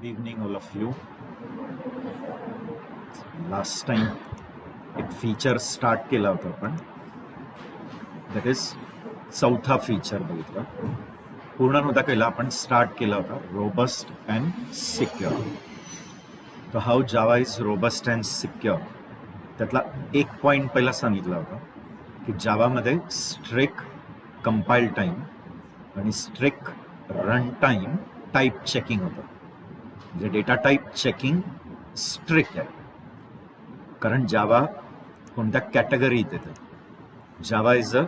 Good evening, all of you. Last time एक feature start केला होता आपण, दॅट इज चौथा फीचर बघितला. पूर्ण नव्हता केला, आपण स्टार्ट केला होता रोबस्ट अँड सिक्युअर. तर how Java is robust and secure त्यातला एक पॉईंट पहिला सांगितला होता की जावामध्ये स्ट्रिक्ट कंपाईल टाईम आणि strict run time type checking होतं. म्हणजे डेटा टाईप चेकिंग स्ट्रिक्ट आहे, कारण जावा कोणत्या कॅटेगरीत येते. Java is a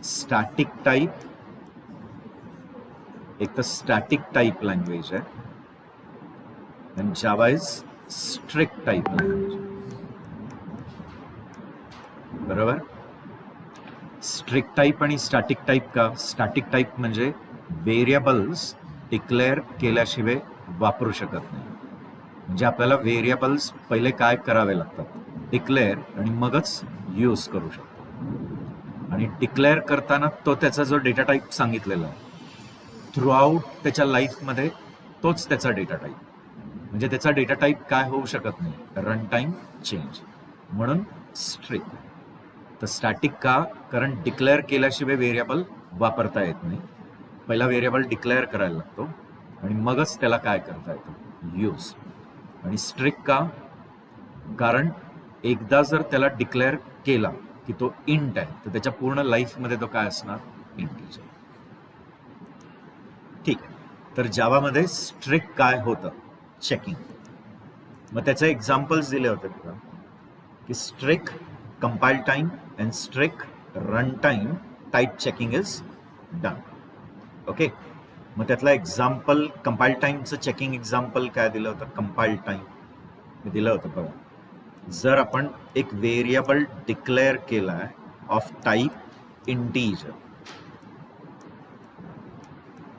static type, एक तर स्टॅटिक टाईप लँग्वेज आहे, आणि Java is strict type language. बरोबर. स्ट्रिक्ट टाईप आणि स्टॅटिक टाईप का? स्टॅटिक टाईप म्हणजे व्हेरिएबल्स डिक्लेअर केल्याशिवाय वापरू शकत नाही. म्हणजे आपल्याला व्हेरिएबल्स पहिले काय करावे लागतात, डिक्लेअर, आणि मगच यूज करू शकतो. आणि डिक्लेअर करताना तो त्याचा जो डेटा टाईप सांगितलेला आहे थ्रू आउट त्याच्या लाईफमध्ये तोच त्याचा डेटा टाईप. म्हणजे त्याचा डेटा टाईप काय होऊ शकत नाही, रन टाईम चेंज. म्हणून स्ट्रिक्ट. तर स्टॅटिक का? कारण डिक्लेअर केल्याशिवाय व्हेरिएबल वापरता येत नाही. पहिला व्हेरिएबल डिक्लेअर करायला लागतो आणि मगच त्याला काय करता येतं, यूज. आणि स्ट्रिक्ट का? कारण एकदा जर त्याला डिक्लेअर केला की तो इंट आहे, तर त्याच्या पूर्ण लाईफमध्ये तो काय असणार, इंटिजर. ठीक आहे. तर जावामध्ये स्ट्रिक्ट काय होतं, चेकिंग. मग त्याचे एक्झाम्पल्स दिले होते बघा, की strict compile time and strict run time type checking is done. Okay. मग त्यातला एक्झाम्पल कंपाईल टाईमचं चेकिंग एक्झाम्पल काय दिलं होतं, कंपाईल टाईम मी दिलं होतं बघा. जर आपण एक व्हेरिएबल डिक्लेअर केला आहे ऑफ टाईप इंटिजर,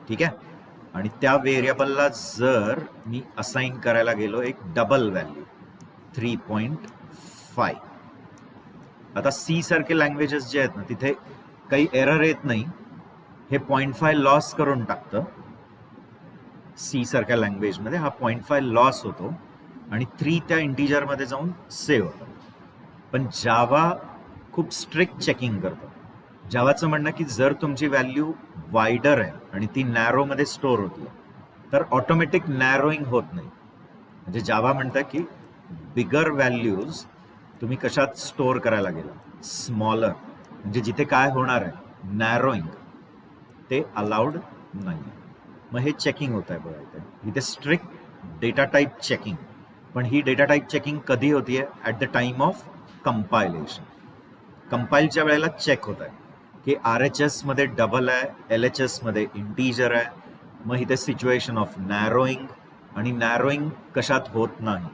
ठीक आहे, आणि त्या व्हेरिएबलला जर मी असाइन करायला गेलो एक डबल व्हॅल्यू 3.5. आता सी सारखे लँग्वेजेस जे आहेत ना, तिथे काही एरर येत नाही, हे 0.5 लॉस करून टाकतं. सी सारख्या लँग्वेजमध्ये हा 0.5 लॉस होतो आणि 3 त्या इंटिजरमध्ये जाऊन सेव्ह होतं. पण जावा खूप स्ट्रिक्ट चेकिंग करतो. जावाचं म्हणणं की जर तुमची व्हॅल्यू वायडर आहे आणि ती नॅरोमध्ये स्टोअर होती, तर ऑटोमॅटिक नॅरोईंग होत नाही. म्हणजे जावा म्हणतं की बिगर व्हॅल्यूज तुम्ही कशात स्टोअर करायला गेला, स्मॉलर, म्हणजे जिथे काय होणार आहे नॅरोईंग, ते अलाउड नाही. मग हे चेकिंग होत आहे बघा इथे स्ट्रिक्ट डेटा टाईप चेकिंग. पण ही डेटा टाईप चेकिंग कधी होतीये, at the time of compilation. कंपाईलच्या वेळेला चेक होत आहे की RHS मध्ये डबल आहे, LHS मध्ये इंटिजर आहे. मग इथे सिच्युएशन ऑफ नॅरोईंग, आणि नॅरोईंग कशात होत नाही,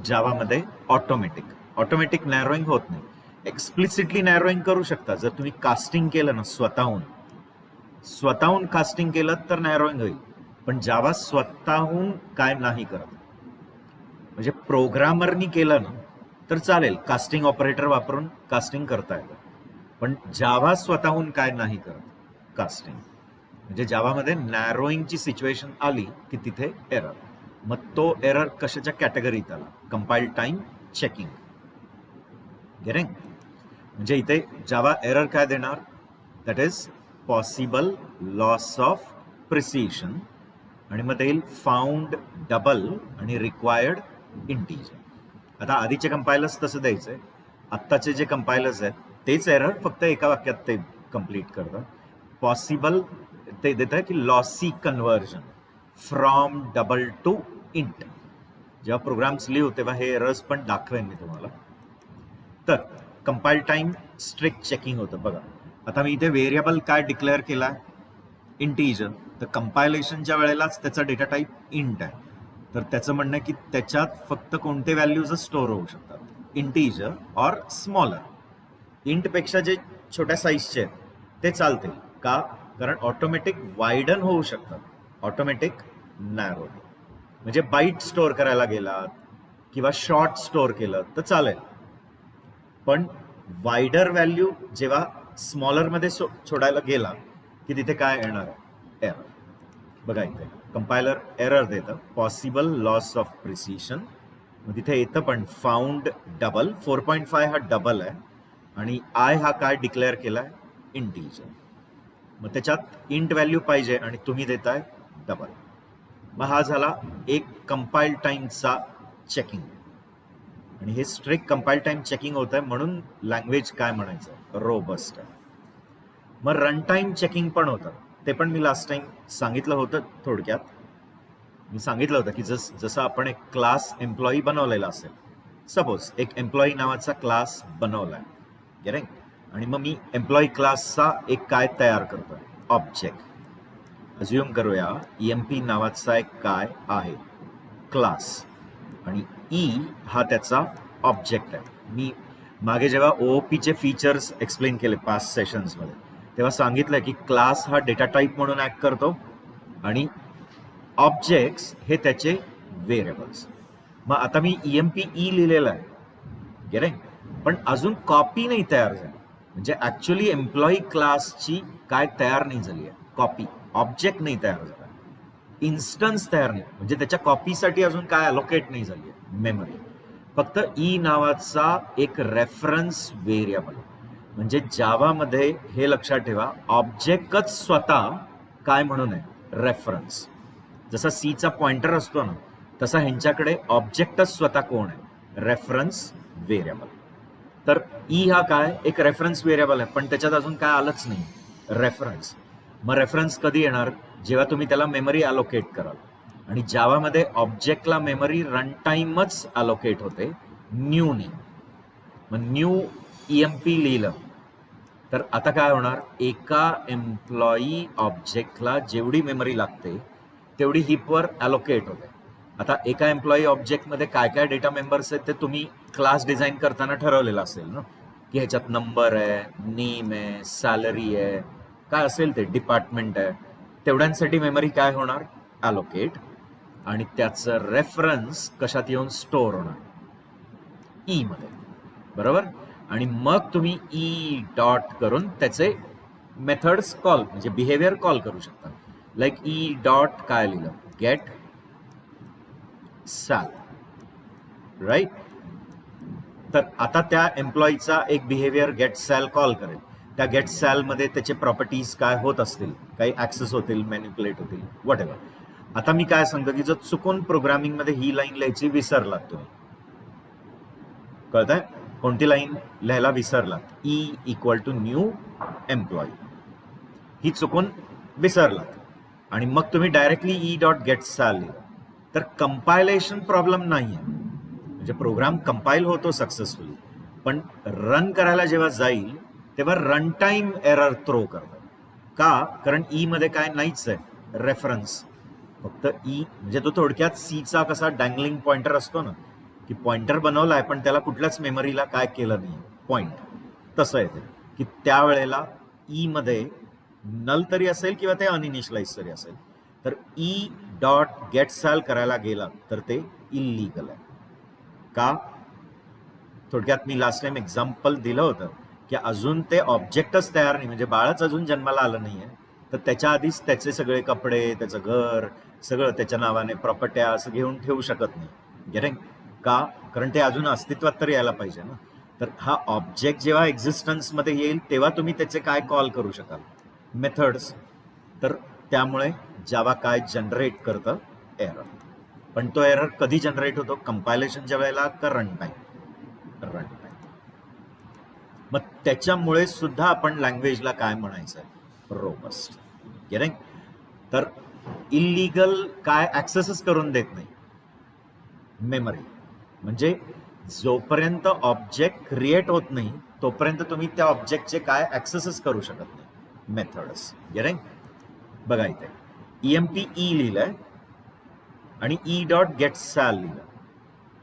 जावामध्ये ऑटोमॅटिक नॅरोईंग होत नाही. एक्सप्लिसिटली नॅरोईंग करू शकता. जर तुम्ही कास्टिंग केलं ना, स्वतःहून कास्टिंग केलं तर नॅरोईंग होईल. पण जावा स्वतःहून काय नाही करत. म्हणजे प्रोग्रामरनी केलं ना तर चालेल, कास्टिंग ऑपरेटर वापरून कास्टिंग करता येतं. पण जावा स्वतःहून काय नाही करत, कास्टिंग. म्हणजे जावामध्ये नॅरोईंगची सिच्युएशन आली की तिथे एरर. मग तो एरर कशाच्या कॅटेगरीत आला, कंपाईल टाईम चेकिंग. गेटिंग? म्हणजे इथे जावा एरर काय देणार, that is possible loss of precision, आणि मग येईल फाउंड डबल आणि रिक्वायर्ड इंटिजर. आता आधीचे कंपायलर्स तसं द्यायचंय, आत्ताचे जे कंपायलर्स आहेत तेच एरर फक्त एका वाक्यात ते कम्प्लीट करतात. पॉसिबल ते देत आहे की lossy conversion from double two int. जेव्हा प्रोग्राम्स लिहू तेव्हा हे एरर्स पण दाखवेन मी तुम्हाला. तर कंपाईल टाईम स्ट्रिक्ट चेकिंग होतं बघा. आता मी इथे व्हेरिएबल काय डिक्लेअर केला, इंटिजर. तर कंपायलेशनच्या वेळेलाच त्याचा डेटा टाईप इंट आहे. तर त्याचं म्हणणं की त्याच्यात फक्त कोणते व्हॅल्यूज स्टोअर होऊ शकतात, इंटिजर ऑर स्मॉलर. इंटपेक्षा जे छोट्या साईजचे आहेत ते चालतील का? कारण ऑटोमॅटिक वाईडन होऊ शकतात, ऑटोमॅटिक नॅरो. म्हणजे बाईट स्टोअर करायला गेलात किंवा शॉर्ट स्टोअर केलं तर चालेल. पण वाईडर व्हॅल्यू जेव्हा स्मॉलर मध्ये सोडायला गेला की तिथे काय येणार आहे, एरर. बघा इथे कंपायलर एरर देतं, पॉसिबल लॉस ऑफ प्रिसिशन. मग तिथे येतं पण फाउंड डबल, 4.5 हा डबल आहे आणि आय हा काय डिक्लेअर केलाय, इंटीजर. मग त्याच्यात इंट व्हॅल्यू पाहिजे आणि तुम्ही देताय डबल. मग हा झाला एक कंपाईल टाइमचा चेकिंग. आणि हे स्ट्रिक्ट कंपाईल टाइम चेकिंग होत आहे म्हणून लँग्वेज काय म्हणायचं, रोबस्ट आहे. मग रन टाइम चेकिंग पण होतं, ते पण मी लास्ट टाइम सांगितलं होतं थोडक्यात. मी सांगितलं होतं की जसं आपण एक क्लास एम्प्लॉई बनवलेला असेल, सपोज एक एम्प्लॉई नावाचा क्लास बनवलाय, करेक्ट. आणि मग मी एम्प्लॉई क्लासचा एक काय तयार करतोय, ऑब्जेक्ट. अज्युम करूया EMP नावाचा एक काय आहे, क्लास, आणि ई हा त्याचा ऑब्जेक्ट आहे. मी मागे जेव्हा OOPचे फीचर्स एक्सप्लेन केले पास्ट सेशन्समध्ये, तेव्हा सांगितलं की क्लास हा डेटा टाईप म्हणून ऍक्ट करतो आणि ऑब्जेक्ट्स हे त्याचे व्हेरिएबल्स. मग आता मी EMP लिहिलेला आहे, करेक्ट, पण अजून कॉपी नाही तयार झाली. म्हणजे ऍक्च्युअली एम्प्लॉई क्लासची काय तयार नाही झाली आहे, कॉपी, ऑब्जेक्ट नाही तयार झाला, इन्स्टन्स तयार नाही. म्हणजे त्याच्या कॉपीसाठी अजून काय अलोकेट नाही झाली आहे मेमरी. फक्त ई नावाचा एक रेफरन्स व्हेरिएबल. म्हणजे जावामध्ये हे लक्षात ठेवा, ऑब्जेक्टच स्वतः काय म्हणून आहे, रेफरन्स. जसा सीचा पॉइंटर असतो ना, तसा ह्यांच्याकडे ऑब्जेक्टच स्वतः कोण आहे, रेफरन्स व्हेरिएबल. तर ई हा काय, एक रेफरन्स व्हेरिएबल आहे, पण त्याच्यात अजून काय आलंच नाही, रेफरन्स. मग रेफरन्स कधी येणार, जेव्हा तुम्ही त्याला मेमरी अलोकेट कराल. आणि जावामध्ये ऑब्जेक्टला मेमरी रन टाइमच अलोकेट होते, न्यू नाही. मग न्यू EMP लिहिलं तर आता काय होणार, एका एम्प्लॉई ऑब्जेक्टला जेवढी मेमरी लागते तेवढी हिपवर अलोकेट होते. आता एका एम्प्लॉई ऑब्जेक्टमध्ये काय काय डेटा मेंबर्स आहेत ते तुम्ही क्लास डिझाईन करताना ठरवलेलं असेल ना, की ह्याच्यात नंबर आहे, नेम आहे, सॅलरी आहे, काय असेल ते, डिपार्टमेंट आहे. तेवढ्यांसाठी मेमरी काय होणार, अलोकेट. आणि त्याचं रेफरन्स कशात येऊन स्टोअर होणार, ई मध्ये, बरोबर. आणि मग तुम्ही ई डॉट करून त्याचे मेथड्स कॉल, म्हणजे बिहेवियर कॉल करू शकता. लाईक ई डॉट काय लिहिलं, गेट सॅल, राईट. तर आता त्या एम्प्लॉईचा एक बिहेवियर गेट सॅल कॉल करेल. त्या गेट सॅल मध्ये त्याचे प्रॉपर्टीज काय होत असतील, काही ऍक्सेस होतील, मॅन्युप्युलेट होतील, व्हॉट एव्हर. आता मी काय सांगतो की जर चुकून प्रोग्रामिंग मध्ये ही लाईन लिहायची विसरलात तुम्ही, कळतंय, कोणती लाईन लिहायला विसरलात, E equal to new employee, ही चुकून विसरलात आणि मग तुम्ही directly E dot get sal लिहिलं, तर कंपायलेशन प्रॉब्लेम नाही आहे. म्हणजे प्रोग्राम कंपाईल होतो सक्सेसफुली, पण रन करायला जेव्हा जाईल तेव्हा रन टाइम एरर थ्रो करतो. का, कारण ई मध्ये काय नाहीच आहे, रेफरन्स. फक्त ई म्हणजे तो थोडक्यात सीचा कसा डँगलिंग पॉइंटर असतो ना, की पॉइंटर बनवलाय पण त्याला कुठल्याच मेमरीला काय केलं नाही, पॉइंट. तसं आहे ते, की त्यावेळेला ई मध्ये नल तरी असेल किंवा ते अनइनिशियलाइज तरी असेल, तर ई डॉट गेट सॅल करायला गेला तर ते इल्लीगल आहे. का, थोडक्यात मी लास्ट टाइम एक्झाम्पल दिलं होतं की अजून ते ऑब्जेक्टच तयार नाही, म्हणजे बाळच अजून जन्माला आलं नाहीये, तर त्याच्या आधीच त्याचे सगळे कपडे, त्याचं घर, सगळं त्याच्या नावाने प्रॉपर्ट्या असं घेऊन ठेवू शकत नाही, गेटिंग. का, कारण ते अजून अस्तित्वात तर यायला पाहिजे ना. तर हा ऑब्जेक्ट जेव्हा एक्झिस्टन्स मध्ये येईल तेव्हा तुम्ही त्याचे काय कॉल करू शकाल, मेथड्स. तर त्यामुळे जावा काय जनरेट करतं, एरर. पण तो एरर कधी जनरेट होतो, कंपायलेशनच्या वेळेला का रन टाइम, रन टाइम. मग त्याच्यामुळे सुद्धा आपण लँग्वेजला काय म्हणायचं, रोबस्ट, गेटिंग. तर इल्लीगल काय ऍक्सेसच करून देत नाही मेमरी. म्हणजे जोपर्यंत ऑब्जेक्ट क्रिएट होत नाही तोपर्यंत तुम्ही त्या ऑब्जेक्टचे काय ऍक्सेसच करू शकत नाही, मेथड्स, गेटिंग. बघा इथे EMP लिहिलंय आणि ई डॉट गेट सॅल लिहिलं,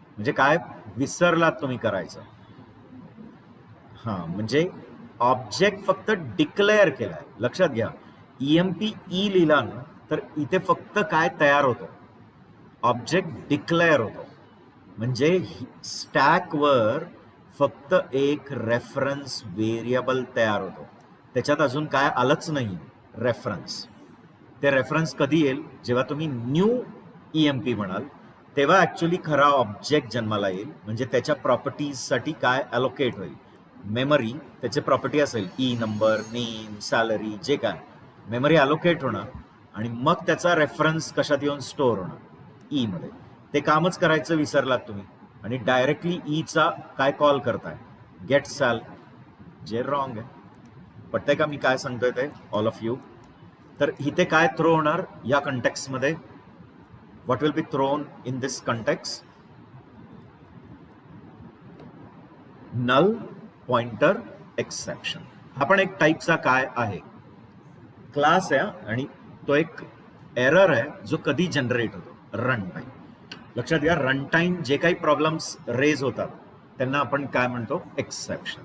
म्हणजे काय विसरलात तुम्ही करायचं. हा, म्हणजे ऑब्जेक्ट फक्त डिक्लेअर केलाय, लक्षात घ्या. EMP लिहिला ना तर इथे फक्त काय तयार होतं, ऑब्जेक्ट डिक्लेअर होतो. म्हणजे स्टॅकवर फक्त एक रेफरन्स व्हेरिएबल तयार होतो, त्याच्यात अजून काय आलंच नाही, रेफरन्स. ते रेफरन्स कधी येईल? जेव्हा तुम्ही न्यू EMP म्हणाल तेव्हा ऍक्च्युली खरा ऑब्जेक्ट जन्माला येईल, म्हणजे त्याच्या प्रॉपर्टीजसाठी काय अलोकेट होईल. मेमरी त्याचे प्रॉपर्टी असेल, ई नंबर, नेम, सॅलरी, जे काय मेमरी अलोकेट होणार आणि मग त्याचा रेफरन्स कशात येऊन स्टोअर होणार, ई मध्ये. ते कामच करायचं विसरलात तुम्ही आणि डायरेक्टली ईचा काय कॉल करताय, गेट सॅल, जे रॉंग आहे. पटतंय का मी काय सांगतोय ते ऑल ऑफ यू? तर इथे काय थ्रो होणार या कंटेक्समध्ये? What will be thrown in this context? Null pointer exception. हा पण एक टाईपचा काय आहे, क्लास आहे आणि तो एक एरर आहे जो कधी जनरेट होतो, रन टाइम. लक्षात घ्या, रन टाइम जे काही प्रॉब्लेम्स रेज होतात त्यांना आपण काय म्हणतो, एक्सेप्शन.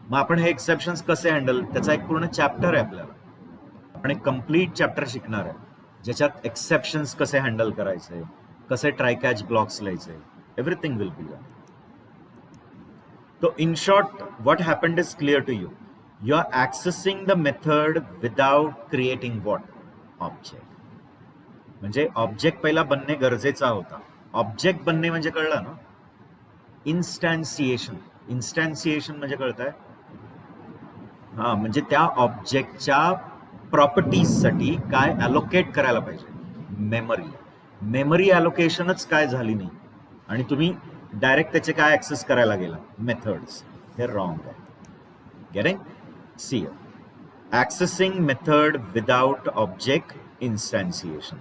मग आपण हे एक्सेप्शन्स कसे हँडल, त्याचा एक पूर्ण चॅप्टर आहे आपल्याला. आपण एक कम्प्लीट चॅप्टर शिकणार आहे ज्याच्यात एक्सेप्शन्स कसे हँडल करायचे, कसे ट्राय कॅच ब्लॉक्स लिहायचे, एव्हरीथिंग विल बी लर्न. तो in short what happened is clear to you. You are accessing the method without creating what, object. म्हणजे ऑब्जेक्ट पहिला बनणे गरजेचा होता. ऑब्जेक्ट बनणे म्हणजे कळलं ना, इन्स्टॅन्सिएशन. इन्स्टॅन्सिएशन म्हणजे कळतंय, हा म्हणजे त्या ऑब्जेक्टच्या प्रॉपर्टीजसाठी काय अलोकेट करायला पाहिजे, मेमरी. मेमरी अलोकेशनच काय झाली नाही आणि तुम्ही डायरेक्ट त्याचे काय ऍक्सेस करायला गेला, मेथड्स. हे रॉंग आहे. Getting? See, accessing method without object instantiation.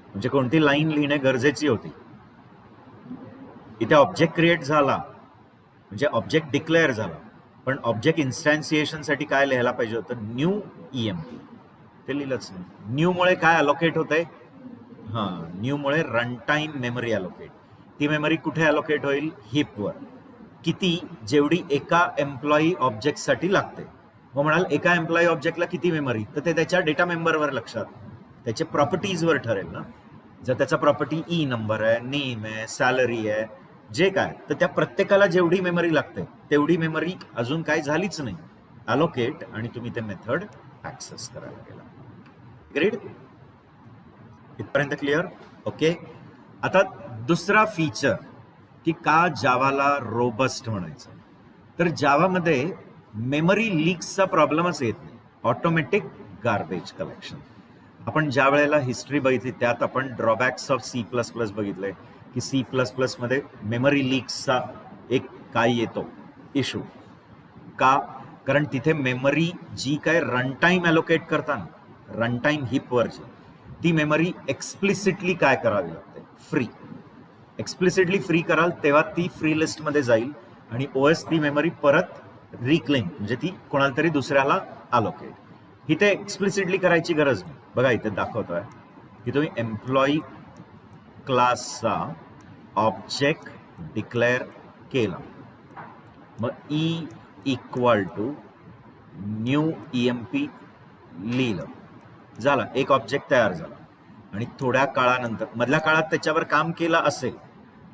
म्हणजे कोणती लाईन लिहिणे गरजेची होती, इथे ऑब्जेक्ट क्रिएट झाला म्हणजे ऑब्जेक्ट डिक्लेअर झाला, पण ऑब्जेक्ट इन्स्टॅन्सिएशनसाठी काय लिहायला पाहिजे होतं, न्यू EMP. ते लिहिलंच नाही. न्यू मुळे काय अलोकेट होतंय, हा न्यू मुळे रन टाइम मेमरी अलोकेट. ती मेमरी कुठे अलोकेट होईल, हिपवर. किती, जेवढी एका एम्प्लॉई ऑब्जेक्टसाठी लागते. मग म्हणाल एका एम्प्लॉई ऑब्जेक्टला किती मेमरी, तर ते त्याच्या डेटा मेंबरवर, लक्षात, त्याच्या प्रॉपर्टीजवर ठरेल ना. जर त्याचा प्रॉपर्टी ई नंबर आहे, नेम आहे, सॅलरी आहे, जे काय, तर त्या प्रत्येकाला जेवढी मेमरी लागते तेवढी मेमरी अजून काय झालीच नाही अलोकेट, आणि तुम्ही ते मेथड ऍक्सेस करायला गेला. ग्रेड, इथपर्यंत क्लिअर? ओके. आता दुसरा फीचर की का जावाला रोबस्ट म्हणायचं, तर जावामध्ये मेमरी लीक्सचा प्रॉब्लेमच येत नाही, ऑटोमॅटिक गार्बेज कलेक्शन. आपण ज्या वेळेला हिस्ट्री बघितली त्यात आपण ड्रॉबॅक्स ऑफ C++ बघितले की C++ मध्ये मेमरी लीक्सचा एक काय येतो इशू. का? कारण तिथे मेमरी जी काय रन टाइम अलोकेट करताना, रन टाइम हिपवरची, ती मेमरी एक्सप्लिसिटली काय करावी लागते, फ्री. एक्सप्लिसिटली फ्री कराल तेव्हा ती फ्री लिस्टमध्ये जाईल आणि OS ती मेमरी परत रिक्लेम, म्हणजे ती कोणाला तरी दुसऱ्याला अलोकेट. इथे एक्सप्लिसिटली करायची गरज नाही. बघा इथे दाखवतोय की तुम्ही एम्प्लॉई क्लासचा ऑब्जेक्ट डिक्लेअर केला, मग E=न्यू EMP लिहिलं, झाला, एक ऑब्जेक्ट तयार झाला. आणि थोड्या काळानंतर, मधल्या काळात त्याच्यावर काम केलं असेल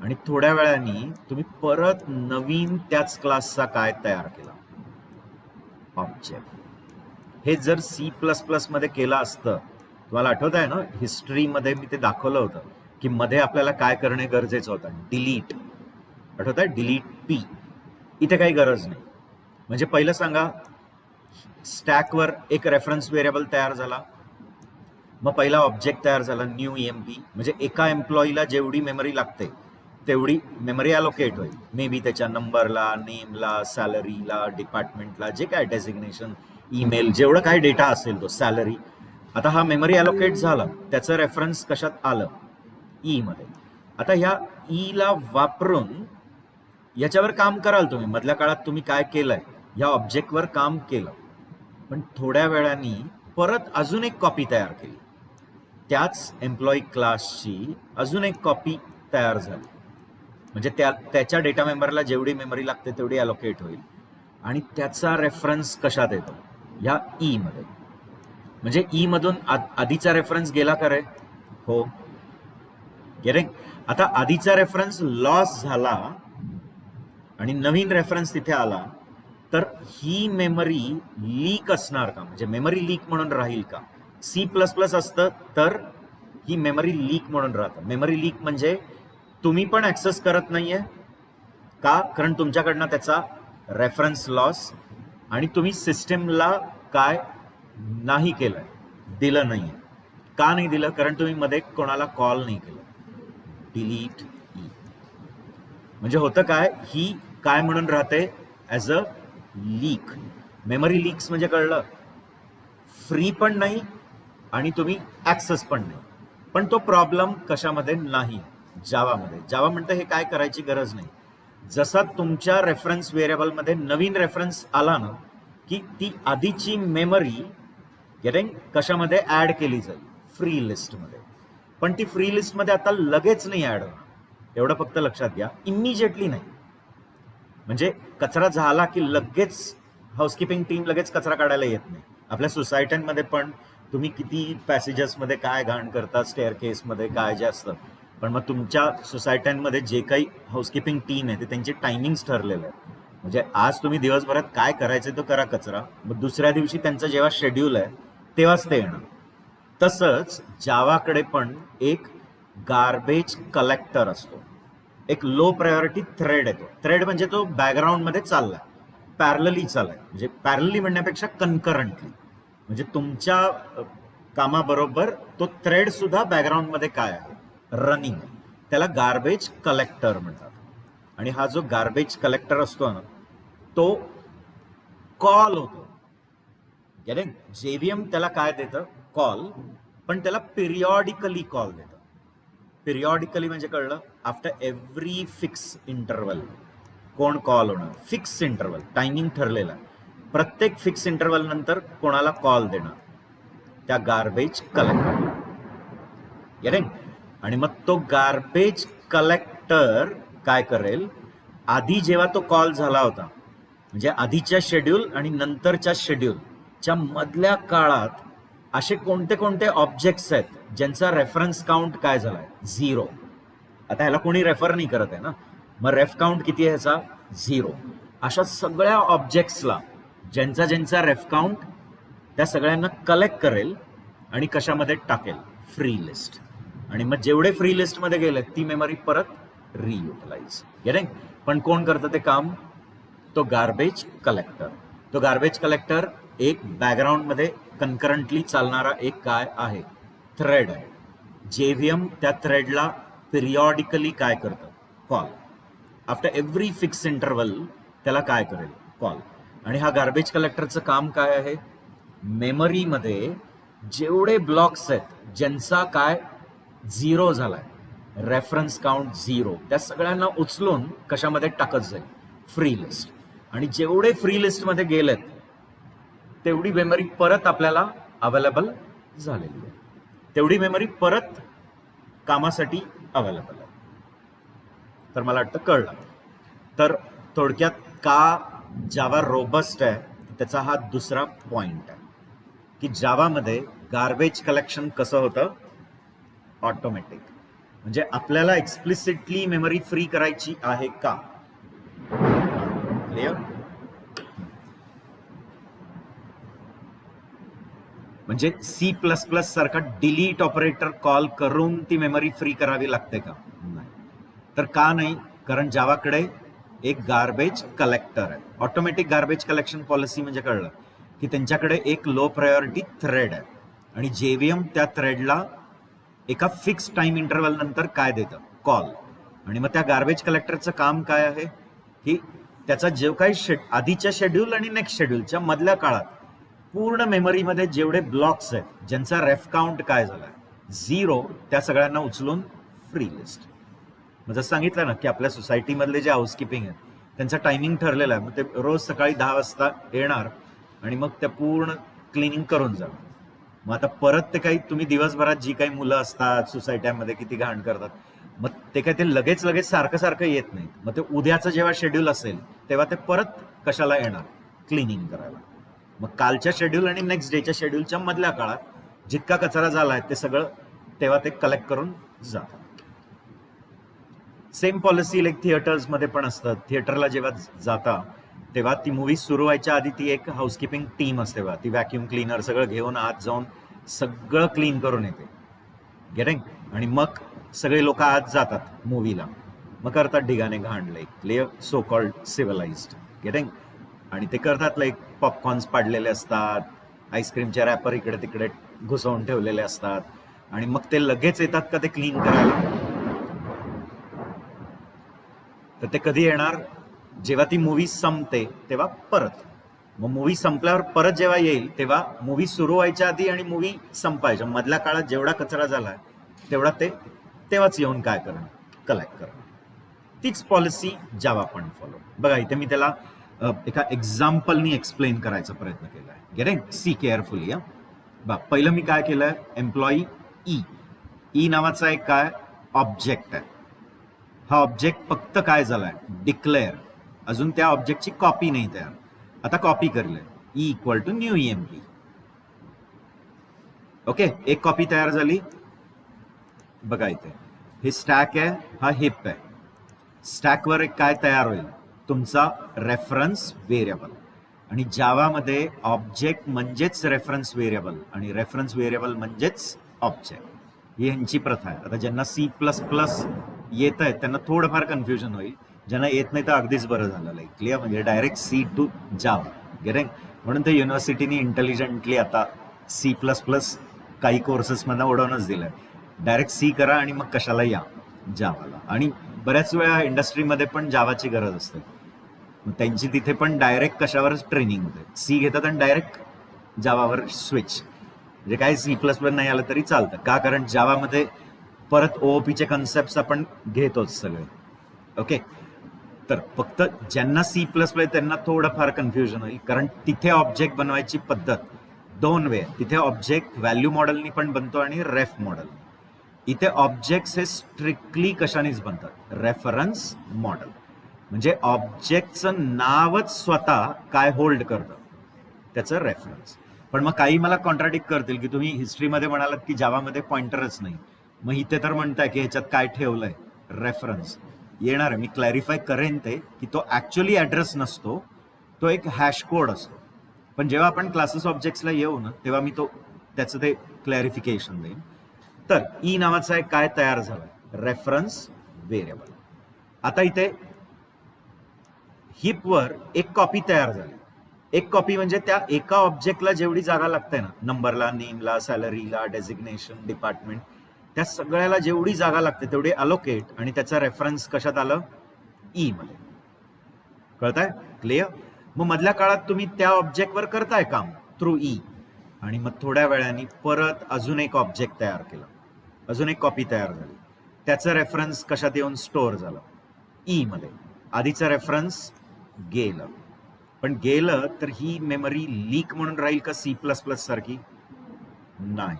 आणि थोड्या वेळाने तुम्ही परत नवीन त्याच क्लासचा काय तयार केला, ऑब्जेक्ट. हे जर C++ मध्ये केलं असतं, तुम्हाला आठवत आहे ना, हिस्ट्रीमध्ये मी ते दाखवलं होतं की मध्ये आपल्याला काय करणे गरजेचं होतं, डिलीट. आठवत आहे, डिलीट P. इथे काही गरज नाही. म्हणजे पहिलं सांगा, स्टॅकवर एक रेफरन्स व्हेरिएबल तयार झाला, मग पहिला ऑब्जेक्ट तयार झाला न्यू EMP, म्हणजे एका एम्प्लॉईला जेवढी मेमरी लागते तेवढी मेमरी अलोकेट होईल. मे बी त्याच्या नंबरला, नेमला, सॅलरीला, डिपार्टमेंटला, जे काय डेसिग्नेशन, ईमेल, जेवढं काय डेटा असेल तो, सॅलरी. आता हा मेमरी अलोकेट झाला, त्याचं रेफरन्स कशात आलं, ई मध्ये. आता ह्या ईला वापरून याच्यावर काम कराल तुम्ही. मधल्या काळात तुम्ही काय केलंय, या ऑब्जेक्टवर काम केलं, पण थोड्या वेळाने परत अजून एक कॉपी तयार केली, त्याच एम्प्लॉई क्लासची अजून एक कॉपी तयार झाली, म्हणजे त्याच्या डेटा मेंबरला जेवढी मेमरी लागते तेवढी अलोकेट होईल आणि त्याचा रेफरन्स कशात येतो, या ई मध्ये. म्हणजे ई मधून आधीचा रेफरन्स गेला का रे, हो गेले. आता आधीचा रेफरन्स लॉस झाला आणि नवीन रेफरन्स तिथे आला, तर ही मेमरी लीक असणार का, म्हणजे मेमरी लीक म्हणून राहील का, सी प्लस प्लस असतं तर ही मेमरी लीक म्हणून राहतं. मेमरी लीक म्हणजे तुम्ही पण ऍक्सेस करत नाहीये का, कारण तुमच्याकडनं त्याचा रेफरन्स लॉस आणि तुम्ही सिस्टीमला काय नाही केलंय, दिलं नाहीये. का नाही दिलं, कारण तुम्ही मध्ये कोणाला कॉल नाही केलं. डिलीट ई म्हणजे होतं काय, ही काय म्हणून राहते, as a leak. Memory leaks म्हणजे कळलं, फ्री पण नाही आणि तुम्ही ऍक्सेस पण नाही. पण तो प्रॉब्लेम कशामध्ये नाही, जावामध्ये. जावा म्हणतं हे काय करायची गरज नाही. जसा तुमच्या रेफरन्स व्हेरिएबलमध्ये नवीन रेफरन्स आला ना, की ती आधीची मेमरी गेटिंग कशामध्ये ऍड केली जाईल, फ्री लिस्टमध्ये. पण ती फ्री लिस्टमध्ये आता लगेच नाही ऍड होणार, एवढं फक्त लक्षात घ्या. इमिजिएटली नाही, म्हणजे कचरा झाला की लगेच हाऊसकीपिंग टीम लगेच कचरा काढायला येत नाही. आपल्या सोसायट्यांमध्ये पण तुम्ही किती पॅसेजेसमध्ये काय घाण करता, स्टेअर केसमध्ये काय जे असतं, पण मग तुमच्या सोसायट्यांमध्ये जे काही हाऊसकीपिंग टीम आहे ते त्यांचे टायमिंग्स ठरलेले आहेत. म्हणजे आज तुम्ही दिवसभरात काय करायचं तो करा कचरा, मग दुसऱ्या दिवशी त्यांचं जेव्हा शेड्यूल आहे तेव्हाच ते येणार. तसंच जावाकडे पण एक गार्बेज कलेक्टर असतो, एक लो प्रायोरिटी थ्रेड येतो. थ्रेड म्हणजे तो बॅकग्राऊंडमध्ये चाललाय, पॅरलली चाललाय. म्हणजे पॅरलली म्हणण्यापेक्षा कन्करंटली, म्हणजे तुमच्या कामाबरोबर तो थ्रेड सुद्धा बॅकग्राऊंडमध्ये काय आहे, रनिंग आहे. त्याला गार्बेज कलेक्टर म्हणतात. आणि हा जो गार्बेज कलेक्टर असतो ना, तो कॉल होतो. गेटिंग, जेव्हीएम त्याला काय देतं, कॉल, पण त्याला पिरियॉडिकली कॉल देतं. पिरियॉडिकली म्हणजे कळलं, आफ्टर एव्हरी फिक्स इंटरवल कोण कॉल होणार, फिक्स इंटरवल, टायमिंग ठरलेला. प्रत्येक फिक्स इंटरवल नंतर कोणाला कॉल देणार, त्या गार्बेज कलेक्टरला. गेटिंग. आणि मग तो गार्बेज कलेक्टर काय करेल, आधी जेव्हा तो कॉल झाला होता, म्हणजे आधीच्या शेड्यूल आणि नंतरच्या शेड्यूलच्या मधल्या काळात असे कोणते कोणते ऑब्जेक्ट्स आहेत ज्यांचा रेफरन्स काउंट काय झालाय, 0. आता ह्याला कोणी रेफर नाही करत आहे ना, मग रेफ काउंट किती आहे ह्याचा, 0. अशा सगळ्या ऑब्जेक्ट्सला ज्यांचा ज्यांचा रेफ काउंट, त्या सगळ्यांना कलेक्ट करेल आणि कशामध्ये टाकेल, फ्री लिस्ट. आणि मग जेवढे फ्री लिस्टमध्ये गेले ती मेमरी परत रियुटिलाइज. गेटिंग. पण कोण करतं ते काम, तो गार्बेज कलेक्टर. तो गार्बेज कलेक्टर एक बॅकग्राऊंडमध्ये कन्करंटली चालणारा एक काय आहे, थ्रेड आहे. जेव्हीएम त्या थ्रेडला पिरियॉडिकली काय करतं, call. After every fix interval त्याला काय करेल, कॉल. आणि हा गार्बेज कलेक्टरचं काम काय आहे, मेमरीमध्ये जेवढे ब्लॉक्स आहेत ज्यांचा काय 0 झालाय, रेफरन्स काउंट 0, त्या सगळ्यांना उचलून कशामध्ये टाकत जाईल, फ्री लिस्ट. आणि जेवढे फ्री लिस्टमध्ये गेलेत तेवढी मेमरी परत आपल्याला अवेलेबल झालेली आहे, तेवढी मेमरी परत कामासाठी अवेलेबल आहे. तर मला वाटतं कळलं. तर थोडक्यात का जावा रोबस्ट आहे, त्याचा हा दुसरा पॉइंट आहे की जावामध्ये गार्बेज कलेक्शन कसं होतं, ऑटोमॅटिक. म्हणजे आपल्याला एक्सप्लिसिटली मेमरी फ्री करायची आहे का, क्लिअर. म्हणजे सी प्लस प्लस सारखा डिलीट ऑपरेटर कॉल करून ती मेमरी फ्री करावी लागते का, नाही. तर का नाही, कारण जावाकडे एक गार्बेज कलेक्टर आहे. ऑटोमॅटिक गार्बेज कलेक्शन पॉलिसी म्हणजे कळलं की त्यांच्याकडे एक लो प्रायोरिटी थ्रेड आहे आणि जेव्हीएम त्या थ्रेडला एका फिक्स टाइम इंटरवल नंतर काय देतं, कॉल. आणि मग त्या गार्बेज कलेक्टरचं काम काय आहे की त्याचा जे काही आधीच्या शेड्यूल आणि नेक्स्ट शेड्यूलच्या मधल्या काळात पूर्ण मेमरीमध्ये जेवढे ब्लॉक्स आहेत ज्यांचा रेफ काउंट काय झालाय, 0, त्या सगळ्यांना उचलून फ्री लिस्ट. मग जसं सांगितलं ना की आपल्या सोसायटीमधले जे हाऊसकीपिंग आहेत त्यांचा टायमिंग ठरलेला आहे, मग ते रोज सकाळी 10 वाजता येणार आणि मग त्या पूर्ण क्लिनिंग करून जाणार. मग आता परत ते काही तुम्ही दिवसभरात जी काही मुलं असतात सोसायट्यामध्ये किती घाण करतात, मग ते काय ते लगेच लगेच सारखं सारखं येत नाहीत. मग ते उद्याचं जेव्हा शेड्यूल असेल तेव्हा ते परत कशाला येणार, क्लिनिंग करायला. मग कालच्या शेड्यूल आणि नेक्स्ट डेच्या शेड्यूलच्या मधल्या काळात जितका कचरा झालाय ते सगळं तेव्हा ते कलेक्ट करून जातात. सेम पॉलिसी लाईक थिएटर्समध्ये पण असतात. थिएटरला जेव्हा जाता तेव्हा ती मूवी सुरू व्हायच्या आधी ती एक हाऊसकीपिंग टीम असते बघा, ती व्हॅक्युम क्लीनर सगळं घेऊन आत जाऊन सगळं क्लीन करून येते. गेटिंग? आणि मग सगळे लोक आज जातात मूवीला, मग करतात ढिगाने घाण, like so called civilised. Getting? आणि ते करतात लाईक पॉपकॉर्न्स पाडलेले असतात, आईस्क्रीमचे रॅपर इकडे तिकडे घुसवून ठेवलेले असतात, आणि मग ते लगेच येतात का ते क्लीन करायला? तर ते कधी येणार? जेव्हा ती मूवी संपते तेव्हा परत. मग मूवी संपल्यावर परत जेव्हा येईल तेव्हा मूवी सुरू व्हायच्या आधी आणि मूवी संपायच्या मधल्या काळात जेवढा कचरा झाला तेवढा ते तेव्हाच येऊन काय करणं? कलेक्ट करणं. तीच पॉलिसी जावा पण फॉलो. बघा इथे मी त्याला एका एक्झाम्पलनी एक्सप्लेन करायचा प्रयत्न केला आहे. गेटिंग? See carefully. बघ, पहिलं मी काय केलंय, एम्प्लॉई ई नावाचा एक काय ऑब्जेक्ट आहे. हा ऑब्जेक्ट फक्त काय झालाय? डिक्लेअर. अजून त्या ऑब्जेक्टची कॉपी नाही तयार. आता कॉपी करले e equal to new EMP. Okay, एक कॉपी तयार झाली. बघा इथे हे स्टॅक आहे, हा हिप आहे. स्टॅकवर एक काय तयार होईल? तुमचा रेफरन्स व्हेरिएबल. आणि जावामध्ये ऑब्जेक्ट म्हणजेच रेफरन्स व्हेरिएबल आणि रेफरन्स व्हेरिएबल म्हणजेच ऑब्जेक्ट. ही यांची प्रथा आहे. आता ज्यांना C++ येत आहे त्यांना थोडंफार कन्फ्युजन होईल. ज्यांना येत नाही तर अगदीच बरं झालं, लाईक क्लिअर. म्हणजे direct C to Java. Getting? म्हणून ते युनिव्हर्सिटीनी इंटेलिजंटली आता C++ काही कोर्सेसमधनं उडवूनच दिलंय. डायरेक्ट C करा आणि मग कशाला या जावाला. आणि बऱ्याच वेळा इंडस्ट्रीमध्ये पण जावाची गरज असते, मग त्यांची तिथे पण डायरेक्ट कशावरच ट्रेनिंग होते. C घेतात आणि डायरेक्ट जावावर स्विच. म्हणजे काय C++ नाही आलं तरी चालतं का? कारण जावामध्ये परत OOPचे कन्सेप्ट आपण घेतोच सगळे. ओके, तर फक्त ज्यांना C++ त्यांना थोडंफार कन्फ्युजन होईल, कारण तिथे ऑब्जेक्ट बनवायची पद्धत दोन वे. तिथे ऑब्जेक्ट व्हॅल्यू मॉडेलनी पण बनतो आणि रेफ मॉडेल. इथे ऑब्जेक्ट्स हे स्ट्रिक्टली कशानेच बनतात? Reference model. म्हणजे ऑब्जेक्टचं नावच स्वतः काय होल्ड करतं? त्याचं रेफरन्स. पण मग काही मला कॉन्ट्राडिक्ट करतील की तुम्ही हिस्ट्रीमध्ये म्हणालात की जावामध्ये पॉइंटरच नाही, मग इथे तर म्हणताय की ह्याच्यात काय ठेवलंय? रेफरन्स. येणार आहे, मी क्लॅरिफाय करेन ते, की तो ऍक्च्युअली ऍड्रेस नसतो, तो एक हॅश कोड असतो. पण जेव्हा आपण क्लासेस ऑब्जेक्ट्सला येऊ ना तेव्हा मी त्याचं ते क्लॅरिफिकेशन देईन. तर ई नावाचा एक काय तयार झालाय? Reference variable. आता इथे हिपवर एक कॉपी तयार झाली. एक कॉपी म्हणजे त्या एका ऑब्जेक्टला जेवढी जागा लागते ना, नंबरला, नेमला, सॅलरीला, डेझिग्नेशन, डिपार्टमेंट, त्या सगळ्याला जेवढी जागा लागते तेवढी अलोकेट, आणि त्याचा रेफरन्स कशात आलं? ई मध्ये. कळताय? क्लिअर? मग मधल्या काळात तुम्ही त्या ऑब्जेक्टवर करताय काम थ्रू ई, आणि मग थोड्या वेळाने परत अजून एक ऑब्जेक्ट तयार केलं, अजून एक कॉपी तयार झाली, त्याचं रेफरन्स कशात येऊन स्टोअर झालं? ई मध्ये. आधीचं रेफरन्स गेलं. पण गेलं तर ही मेमरी लीक म्हणून राहील का C++ सारखी? नाही.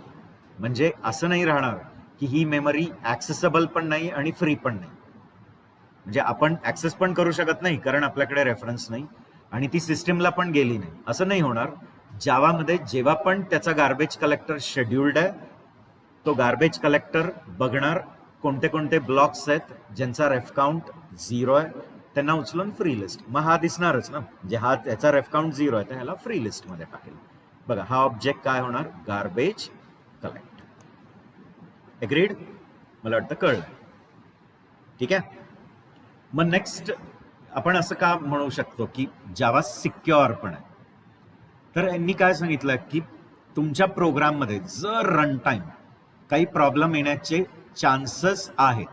म्हणजे असं नाही राहणार की ही मेमरी ऍक्सेसेबल पण नाही आणि फ्री पण नाही. म्हणजे आपण ऍक्सेस पण करू शकत नाही कारण आपल्याकडे रेफरन्स नाही, आणि ती सिस्टीमला पण गेली नाही, असं नाही होणार. जावामध्ये जेव्हा पण त्याचा गार्बेज कलेक्टर शेड्युल्ड आहे, तो गार्बेज कलेक्टर बघणार कोणते कोणते ब्लॉक्स आहेत ज्यांचा रेफ काउंट 0 आहे, त्यांना उचलून फ्री लिस्ट. मग हा दिसणारच ना, म्हणजे हा त्याचा रेफ काउंट 0 आहे तर ह्याला फ्री लिस्ट मध्ये टाकेल. बघा हा ऑब्जेक्ट काय होणार? Garbage collect. एग्रीड? मला वाटतं कळलं. ठीक आहे. मग नेक्स्ट आपण असं का म्हणू शकतो की जावा सिक्युअर पण आहे? तर यांनी काय सांगितलं की तुमच्या प्रोग्राममध्ये जर रन टाइम काही प्रॉब्लेम येण्याचे चान्सेस आहेत,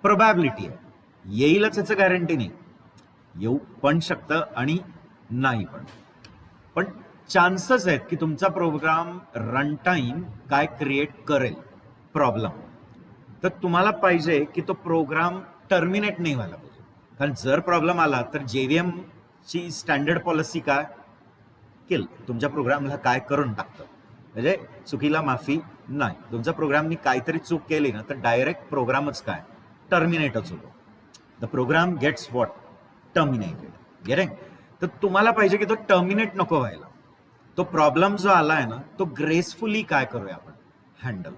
प्रोबॅबिलिटी आहे, येईलच याचं गॅरंटी नाही, येऊ पण शकतं आणि नाही पण चान्सेस आहेत की तुमचा प्रोग्राम रन टाइम काय क्रिएट करेल प्रॉब्लेम. तर तुम्हाला पाहिजे की तो प्रोग्राम टर्मिनेट नाही व्हायला पाहिजे. कारण जर प्रॉब्लेम आला तर JVM ची स्टँडर्ड पॉलिसी काय? किल. तुमच्या प्रोग्रामला काय करून टाकतं, म्हणजे चुकीला माफी नाही. तुमच्या प्रोग्रामनी काहीतरी चूक केली ना तर डायरेक्ट प्रोग्रामच काय? टर्मिनेटच होतो. The program gets what? Terminated. Getting? तर तुम्हाला पाहिजे की तो टर्मिनेट नको व्हायला. तो प्रॉब्लेम जो आलाय ना तो ग्रेसफुली काय करूया आपण? हँडल.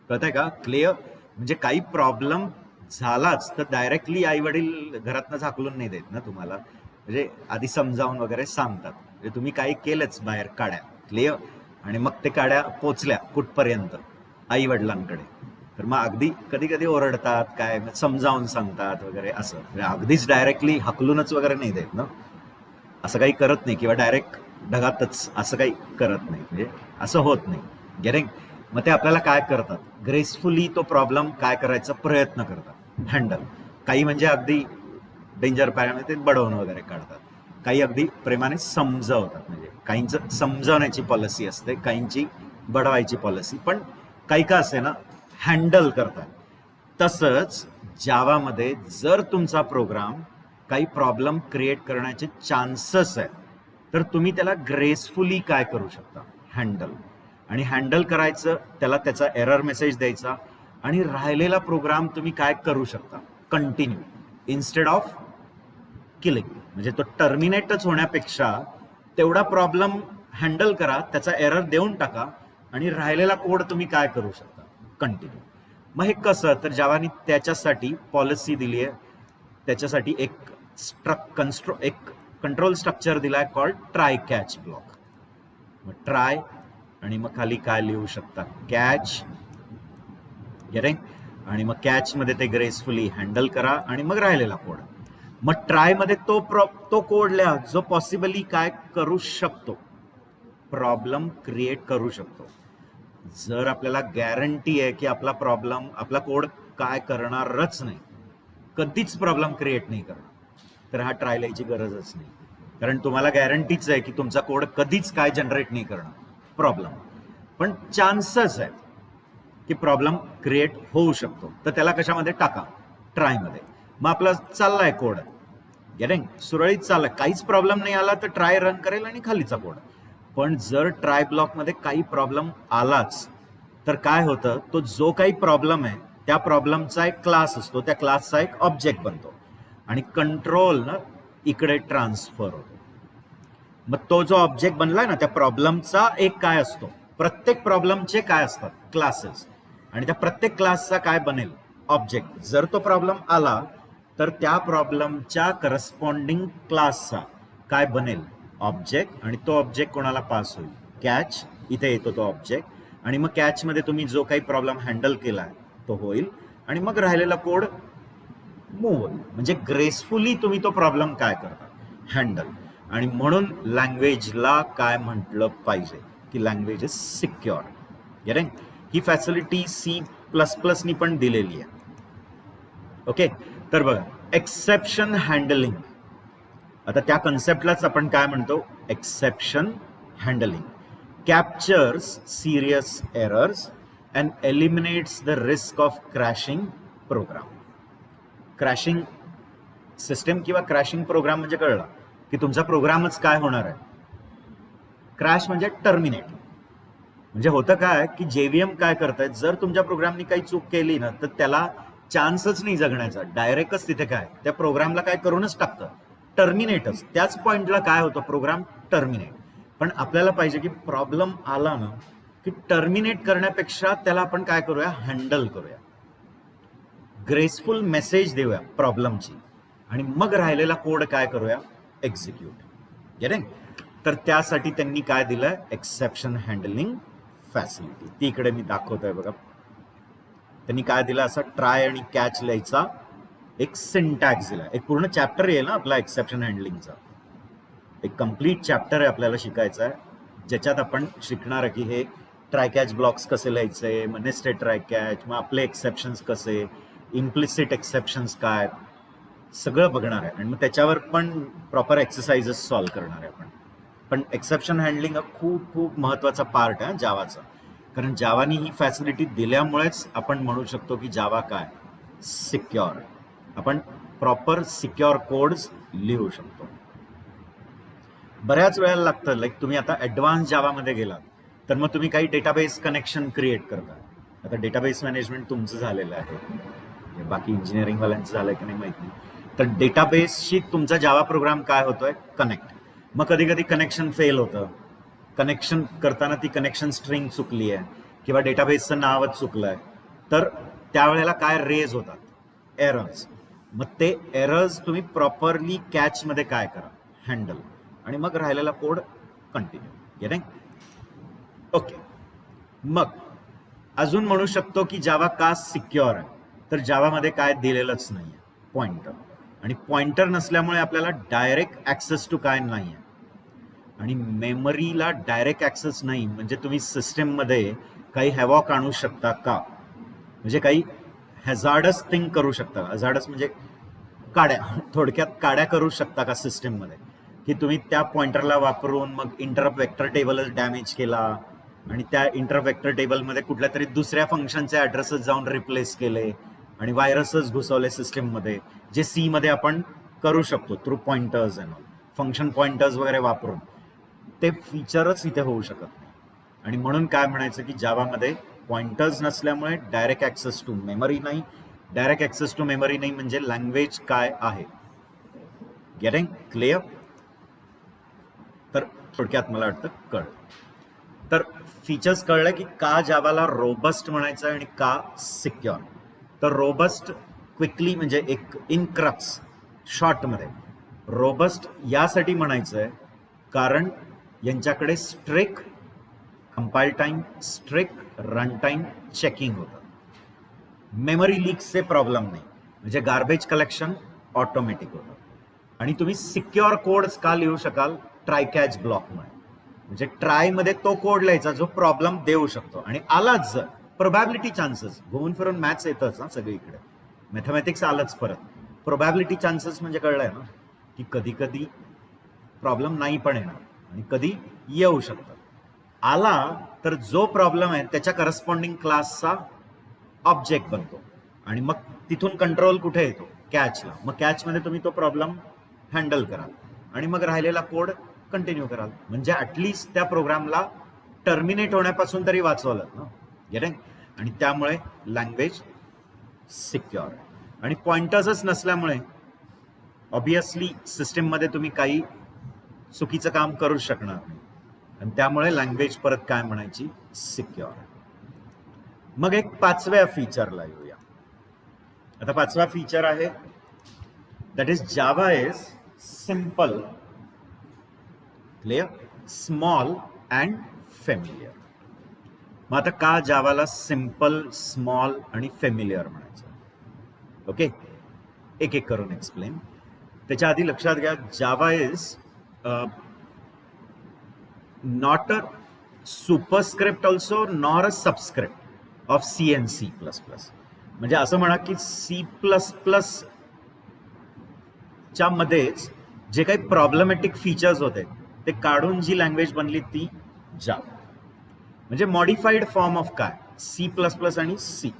कळतंय का? क्लिअर? म्हणजे काही प्रॉब्लेम झालाच तर डायरेक्टली आई वडील घरातनं झाकलून नाही देत ना तुम्हाला, म्हणजे आधी समजावून वगैरे सांगतात. म्हणजे तुम्ही काही केलंच बाहेर काढ्या. क्लिअर? आणि मग ते काड्या पोचल्या कुठपर्यंत, आई वडिलांकडे, तर मग अगदी कधी कधी ओरडतात, काय समजावून सांगतात वगैरे, असं म्हणजे अगदीच डायरेक्टली हकलूनच वगैरे नाही देत ना, असं काही करत नाही, किंवा डायरेक्ट ढगातच असं काही करत नाही, म्हणजे असं होत नाही. गेटिंग? मग ते आपल्याला काय करतात, ग्रेसफुली तो प्रॉब्लेम काय करायचा प्रयत्न करतात, हँडल. काही म्हणजे अगदी डेंजर पायामध्ये ते बडवून वगैरे काढतात, काही अगदी प्रेमाने समजावतात, म्हणजे काहींचं समजावण्याची पॉलिसी असते, काहींची बडवायची पॉलिसी, पण काही का असे ना हँडल करतात. तसंच जावामध्ये जर तुमचा प्रोग्राम काही प्रॉब्लेम क्रिएट करण्याचे चान्सेस आहेत, तर तुम्ही त्याला ग्रेसफुली काय करू शकता, हँडल. आणि हँडल करायचं, त्याला त्याचा एरर मेसेज द्यायचा, आणि राहिलेला प्रोग्राम तुम्ही काय करू शकता, कंटिन्यू इन्स्टेड ऑफ किलिंग. म्हणजे तो टर्मिनेटच होण्यापेक्षा तेवढा प्रॉब्लेम हँडल करा, त्याचा एरर देऊन टाका, आणि राहिलेला कोड तुम्ही काय करू शकता, कंटिन्यू. मग हे कसं, तर जावानी त्याच्यासाठी पॉलिसी दिली आहे, त्याच्यासाठी एक एक कंट्रोल स्ट्रक्चर दिलाय कॉल्ड ट्राय कॅच ब्लॉक. मग ट्राय आणि मग खाली काय लिहू शकता, कॅच. गेटिंग? आणि मग कॅच मध्ये ते ग्रेसफुली हँडल करा, आणि मग राहिलेला कोड. मग ट्राय मध्ये तो कोड लिहा जो पॉसिबली काय करू शकतो, प्रॉब्लेम क्रिएट करू शकतो. जर आपल्याला गॅरंटी आहे की आपला कोड काय करणारच नाही, कधीच प्रॉब्लेम क्रिएट नाही करणार, तर हा ट्राय लिहायची गरजच नाही, कारण तुम्हाला गॅरंटीच आहे की तुमचा कोड कधीच काय जनरेट नाही करणार प्रॉब्लेम. पण चान्सेस आहेत की प्रॉब्लेम क्रिएट होऊ शकतो, तर त्याला कशामध्ये टाका, ट्रायमध्ये. मग आपला चाललाय कोड, गेटिंग, सुरळीत चाललाय, काहीच प्रॉब्लेम नाही आला तर ट्राय रन करेल आणि खालीचा कोड. पण जर ट्राय ब्लॉकमध्ये काही प्रॉब्लेम आलाच, तर काय होतं, तो जो काही प्रॉब्लेम आहे त्या प्रॉब्लेमचा एक क्लास असतो, त्या क्लासचा एक ऑब्जेक्ट बनतो, आणि कंट्रोल ना इकडे ट्रान्सफर होतो. मग तो जो ऑब्जेक्ट बनलाय ना, त्या प्रॉब्लेमचा एक काय असतो, प्रत्येक प्रॉब्लेमचे काय असतात, क्लासेस, आणि त्या प्रत्येक क्लासचा काय बनेल, ऑब्जेक्ट. जर तो प्रॉब्लेम आला तर त्या प्रॉब्लेमच्या करस्पॉन्डिंग क्लासचा काय बनेल, ऑब्जेक्ट, आणि तो ऑब्जेक्ट कोणाला पास होईल, कॅच. इथे येतो तो ऑब्जेक्ट, आणि मग कॅच मध्ये तुम्ही जो काही प्रॉब्लेम हँडल केलाय तो होईल, आणि मग राहिलेला कोड मूव्ह होईल. म्हणजे ग्रेसफुली तुम्ही तो प्रॉब्लेम काय करता, हँडल. आणि म्हणून लँग्वेजला काय म्हटलं पाहिजे, की language is secure. Getting? He facility C++ नी पण दिलेली आहे. ओके, तर बघा, एक्सेप्शन हँडलिंग. आता त्या कन्सेप्टलाच आपण काय म्हणतो, exception handling. Captures serious errors and eliminates the risk of crashing program. Crashing system किंवा क्रॅशिंग प्रोग्राम म्हणजे कळला की तुमचा प्रोग्रामच काय होणार आहे, क्रॅश म्हणजे टर्मिनेट. म्हणजे होतं काय की JVM काय करतायत, जर तुमच्या प्रोग्रामनी काही चूक केली ना, तर त्याला चान्सच नाही जगण्याचा, डायरेक्टच तिथे काय त्या प्रोग्रामला काय करूनच टाकतं, टर्मिनेटच. त्याच पॉइंटला काय होतं, प्रोग्राम टर्मिनेट. पण आपल्याला पाहिजे की प्रॉब्लेम आला ना की टर्मिनेट करण्यापेक्षा त्याला आपण काय करूया, हँडल करूया, ग्रेसफुल मेसेज देऊया प्रॉब्लेमची, आणि मग राहिलेला कोड काय करूया, एक्झिक्यूट. गेटिंग? तर त्यासाठी त्यांनी काय दिलंय, एक्सेप्शन हँडलिंग फॅसिलिटी. ती इकडे मी दाखवतोय बघा. त्यांनी काय दिलं, असा ट्राय आणि कॅच लिहायचा एक सिंटॅक्स दिला, एक पूर्ण चॅप्टर येईल ना आपला एक्सेप्शन हँडलिंगचा, एक कम्प्लीट चॅप्टर आहे आपल्याला शिकायचं आहे, ज्याच्यात आपण शिकणार आहे की हे ट्राय कॅच ब्लॉक्स कसे लिहायचे, मग नेस्टेड ट्राय कॅच, मग आपले एक्सेप्शन्स कसे, इम्प्लिसिट एक्सेप्शन्स काय, सगळं बघणार आहे. आणि मग त्याच्यावर पण प्रॉपर एक्सरसाइजेस सॉल्व्ह करणार आहे आपण. पण एक्सेप्शन हँडलिंग हा खूप खूप महत्वाचा पार्ट आहे जावाचा, कारण जावानी ही फॅसिलिटी दिल्यामुळेच आपण म्हणू शकतो की जावा काय, सिक्युअर. आपण प्रॉपर सिक्युअर कोड्स लिहू शकतो. बऱ्याच वेळेला लागतं, लाईक तुम्ही आता ॲडव्हान्स जावामध्ये गेलात तर मग तुम्ही काही डेटाबेस कनेक्शन क्रिएट करता. आता डेटाबेस मॅनेजमेंट तुमचं झालेलं आहे, बाकी इंजिनिअरिंगवाल्यांचं झालंय की नाही माहित नाही. तर डेटाबेसशी तुमचा जावा प्रोग्राम काय होतोय, कनेक्ट. मग कधी कधी कनेक्शन फेल होतं, कनेक्शन करताना ती कनेक्शन स्ट्रिंग चुकली आहे किंवा डेटाबेसचं नावच चुकलं आहे, तर त्यावेळेला काय रेज होतात, एरर्स. मग ते एरर्स तुम्ही प्रॉपरली कॅचमध्ये काय करा, हँडल, आणि मग राहिलेला कोड कंटिन्यू. गेटिंग? ओके, मग अजून म्हणू शकतो की जावा का सिक्युअर आहे, तर जावामध्ये काय दिलेलंच नाहीये, पॉइंटर. आणि पॉइंटर नसल्यामुळे आपल्याला डायरेक्ट ऍक्सेस टू काय नाहीये. आणि मेमरीला डायरेक्ट ऍक्सेस नाही म्हणजे तुम्ही सिस्टीममध्ये काही हॅवॉक आणू शकता का, म्हणजे काही हॅझार्डस थिंग करू शकता. हॅझार्डस म्हणजे काड्या, थोडक्यात काड्या करू शकता का सिस्टीममध्ये, की तुम्ही त्या पॉइंटरला वापरून मग इंटरप्ट वेक्टर टेबलच डॅमेज केला आणि त्या इंटरप्ट वेक्टर टेबलमध्ये कुठल्या तरी दुसऱ्या फंक्शनचे ॲड्रेसेस जाऊन रिप्लेस केले आणि व्हायरसच घुसवले सिस्टीममध्ये, जे सी मध्ये आपण करू शकतो through pointers and all, function pointers वगैरे वापरून. ते फीचरच इथे होऊ शकत नाही. आणि म्हणून काय म्हणायचं की जावामध्ये पॉइंटर्स नसल्यामुळे डायरेक्ट ऍक्सेस टू मेमरी नाही. डायरेक्ट ऍक्सेस टू मेमरी नाही म्हणजे लँग्वेज काय आहे. Getting clear? तर थोडक्यात मला वाटतं कळलं. तर फीचर्स कळलं की का जावाला रोबस्ट म्हणायचं आणि का सिक्युअर. तर रोबस्ट क्विकली म्हणजे एक इन क्रक्स शॉर्टमध्ये रोबस्ट यासाठी म्हणायचं आहे कारण यांच्याकडे strict compile time, strict run time checking होतं. मेमरी लीक्सचे प्रॉब्लेम नाही, म्हणजे गार्बेज कलेक्शन ऑटोमॅटिक होतं. आणि तुम्ही सिक्युअर कोड्स का लिहू शकाल, ट्राय कॅच ब्लॉकमुळे. म्हणजे ट्रायमध्ये तो कोड लिहायचा जो प्रॉब्लेम देऊ शकतो आणि आलाच जर प्रोबॅबिलिटी चान्सेस, घुमून फिरून मॅथ्स येतच ना सगळीकडे, मॅथमॅटिक्स आलंच परत. प्रोबॅबिलिटी चान्सेस म्हणजे कळलंय ना की कधी कधी प्रॉब्लेम नाही पण येणार आणि कधी येऊ शकतं. आला तर जो प्रॉब्लेम आहे त्याच्या करस्पॉन्डिंग क्लासचा ऑब्जेक्ट बनतो आणि मग तिथून कंट्रोल कुठे येतो, कॅचला. मग कॅचमध्ये तुम्ही तो प्रॉब्लेम हँडल कराल आणि मग राहिलेला कोड कंटिन्यू कराल. म्हणजे ॲटलिस्ट त्या प्रोग्रामला टर्मिनेट होण्यापासून तरी वाचवलं ना. गेटिंग? आणि त्यामुळे लँग्वेज सिक्युअर आहे. आणि पॉइंटर्सच नसल्यामुळे ऑब्विसली सिस्टीममध्ये तुम्ही काही चुकीचं काम करू शकणार नाही आणि त्यामुळे लँग्वेज परत काय म्हणायची, सिक्युअर. मग एक पाचव्या फीचरला येऊया. आता पाचवा फीचर आहे that is Java is simple, clear, small and familiar. मग आता का जावाला सिंपल, स्मॉल आणि फेमिलियर म्हणायचं, ओके, एक एक करून एक्सप्लेन. त्याच्या आधी लक्षात घ्या Java is not a superscript also nor a subscript of C and C plus plus. म्हणजे असं म्हणा की सी प्लस प्लस च्या मध्येच जे काही प्रॉब्लेमॅटिक फीचर्स होते ते काढून जी लँग्वेज बनली ती जावा. म्हणजे मॉडिफाईड फॉर्म ऑफ काय, सी प्लस प्लस आणि सी.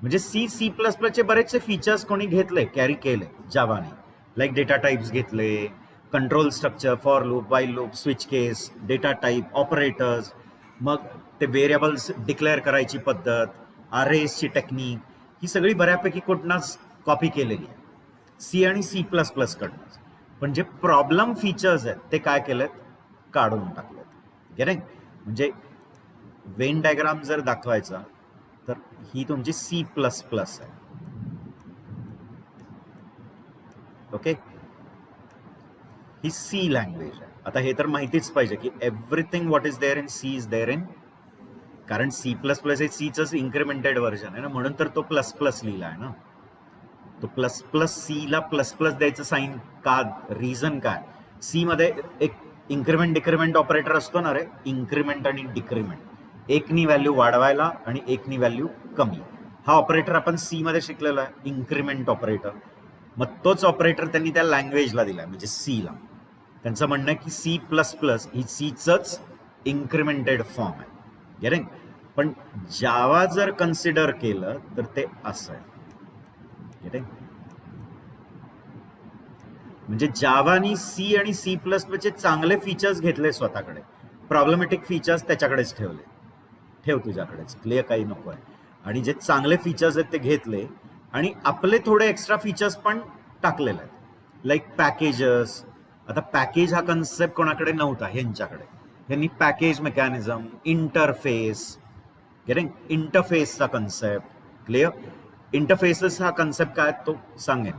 म्हणजे सी प्लस प्लसचे बरेचसे फीचर्स कोणी घेतले, कॅरी केले जावाने. लाईक डेटा टाइप्स घेतले, control structure, for loop, while loop, switch case, data type, operators, मग ते व्हेरिएबल्स डिक्लेअर करायची पद्धत, अरेजची टेक्निक, ही सगळी बऱ्यापैकी कुठनंच कॉपी केलेली आहे सी आणि सी प्लस प्लस कडनंच. पण जे प्रॉब्लेम फीचर्स आहेत ते काय केलेत, काढून टाकलेत. गेटिंग? म्हणजे वेन डायग्राम जर दाखवायचा तर ही तुमची सी प्लस प्लस आहे, ओके. ही सी लँग्वेज आहे. आता हे तर माहितीच पाहिजे की everything what is there in C is there in, कारण सी प्लस प्लस हे सीच इन्क्रिमेंटेड व्हर्जन आहे ना, म्हणून तर तो प्लस प्लस लिहिला आहे ना. तो प्लस प्लस सीला प्लस प्लस द्यायचं साईन का, रिझन काय, सी मध्ये एक इन्क्रिमेंट डिक्रिमेंट ऑपरेटर असतो ना रे, इन्क्रिमेंट आणि डिक्रिमेंट, एकनी व्हॅल्यू वाढवायला आणि एकनी व्हॅल्यू कमी. हा ऑपरेटर आपण सी मध्ये शिकलेला आहे, इन्क्रिमेंट ऑपरेटर. मग तोच ऑपरेटर त्यांनी त्या लँग्वेजला दिला, म्हणजे सीला. त्यांचं म्हणणं आहे की सी प्लस प्लस ही सीचंच इन्क्रिमेंटेड फॉर्म आहे. गेटिंग? पण जावा जर कन्सिडर केलं तर ते असं आहे. गेटिंग? म्हणजे जावानी सी आणि सी प्लस प्लसचे चांगले फीचर्स घेतले स्वतःकडे, प्रॉब्लेमॅटिक फीचर्स त्याच्याकडेच ठेवले. ठेव तुझ्याकडेच, क्लिअर, काही नको आहे. आणि जे चांगले फीचर्स आहेत ते घेतले आणि आपले थोडे एक्स्ट्रा फीचर्स पण टाकलेले आहेत, लाईक पॅकेजेस. आता पॅकेज हा कन्सेप्ट कोणाकडे नव्हता, ह्यांच्याकडे. ह्यांनी पॅकेज मेकॅनिझम, इंटरफेस, गेटिंग, इंटरफेसचा कन्सेप्ट, क्लिअर. इंटरफेसेस हा कन्सेप्ट काय तो सांगेन.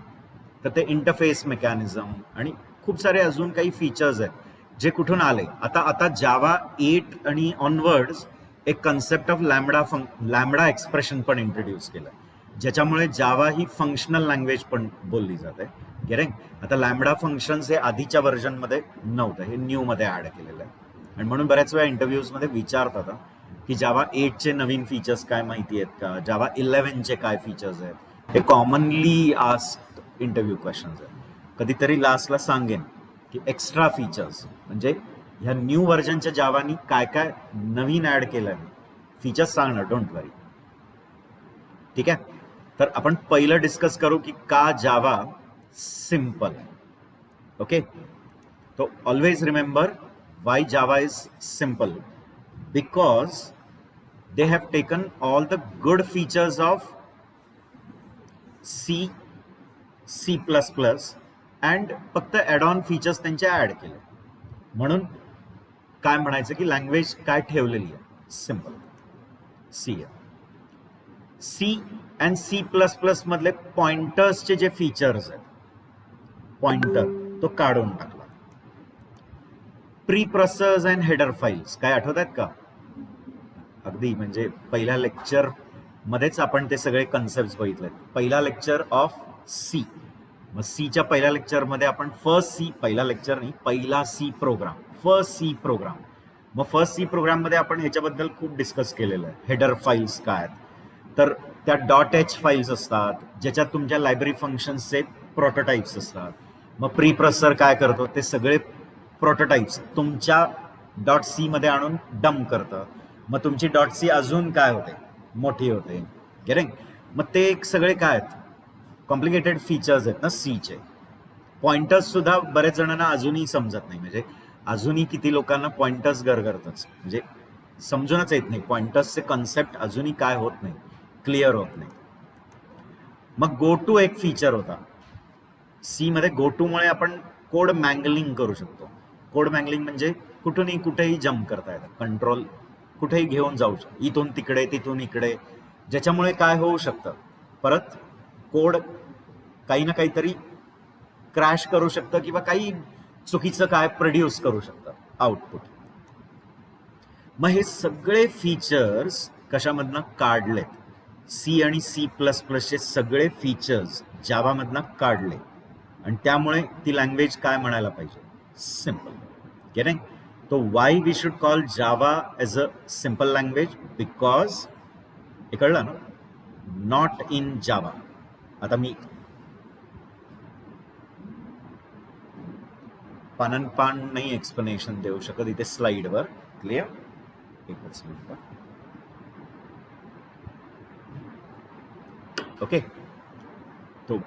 तर ते इंटरफेस मेकॅनिझम आणि खूप सारे अजून काही फीचर्स आहेत जे कुठून आले. आता जावा 8 आणि ऑनवर्ड्स एक कन्सेप्ट ऑफ लॅमडा एक्सप्रेशन पण इंट्रोड्यूस केलं, ज्याच्यामुळे जावा ही फंक्शनल लँग्वेज पण बोलली जाते. गेटिंग? आता लॅमडा फंक्शन्स हे आधीच्या व्हर्जनमध्ये नव्हतं, हे न्यू मध्ये ऍड केलेलं आहे. आणि म्हणून बऱ्याच वेळा इंटरव्ह्यूजमध्ये विचारतात की जावा 8चे नवीन फीचर्स काय माहिती आहेत का, जावा 11चे काय फीचर्स आहेत. हे कॉमनली आस्क्ड इंटरव्ह्यू क्वेश्चन्स आहेत. कधीतरी लास्टला सांगेन की एक्स्ट्रा फीचर्स म्हणजे ह्या न्यू व्हर्जनच्या जावानी काय काय नवीन ऍड केलंय, फीचर्स सांगणार, डोंट वरी. ठीक आहे. तर आपण पहिलं डिस्कस करू की का जावा सिंपल. ओके. तो always remember Y Java is simple, because they have taken all the good features of C, C++ and फक्त ॲड ऑन फीचर्स त्यांचे ऍड केले. म्हणून काय म्हणायचं की लँग्वेज काय ठेवलेली आहे, सिंपल सी आहे. सी अँड C++ मधले पॉइंटर्सचे जे फीचर्स आहेत, पॉइंटर तो काढून टाकला. Pre process and header files काय आठवत आहेत का? अगदी म्हणजे पहिल्या लेक्चर मध्येच आपण ते सगळे कन्सेप्ट बघितले. पहिला लेक्चर ऑफ सी. मग सीच्या पहिल्या लेक्चरमध्ये आपण फर्स्ट सी, पहिला लेक्चर नाही, पहिला C program, first C program. मग फर्स्ट सी प्रोग्राममध्ये आपण ह्याच्याबद्दल खूप डिस्कस केलेलं आहे. हेडर फाईल्स काय आहेत, तर त्या .h फाईल्स असतात ज्याच्यात तुमच्या लायब्ररी फंक्शन्सचे प्रोटोटाइप्स असतात. मग प्री प्रोसेसर काय करतो, ते सगळे प्रोटोटाइप्स तुमच्या .c मध्ये आणून डंप करतं. मग तुमची .c अजून काय होते, मोठी होते. गेटिंग? मग ते एक सगळे काय आहेत, कॉम्प्लिकेटेड फीचर्स आहेत ना सीचे. पॉइंटर्स सुद्धा बरेच जणांना अजूनही समजत नाही, म्हणजे अजूनही किती लोकांना पॉइंटर्स गरगरतच, म्हणजे समजूनच येत नाही. पॉइंटर्सचे कन्सेप्ट अजूनही काय होत नाही, क्लिअर होत नाही. मग गो टू एक फीचर होता सी मध्ये. गो टू मुळे आपण कोड मँगलिंग करू शकतो. कोड मँगलिंग म्हणजे कुठूनही कुठेही जम्प करता येतं, कंट्रोल कुठेही घेऊन जाऊ शकतो, इथून तिकडे तिथून इकडे, ज्याच्यामुळे काय होऊ शकतं, परत कोड काही ना काहीतरी क्रॅश करू शकतं किंवा काही चुकीचं काय प्रोड्यूस करू शकतं आउटपुट. मग हे सगळे फीचर्स कशामधनं काढलेत, सी आणि C++चे सगळे फीचर्स जावामधनं काढले. आणि त्यामुळे ती लँग्वेज काय म्हणायला पाहिजे, सिंपल. गेटिंग? तो why we should call Java as a simple language, because हे कळलं ना, नॉट इन जावा. आता मी पानन नाही एक्सप्लेनेशन देऊ शकत इथे स्लाइडवर. क्लिअर? एकच मिनिट. ओके. तो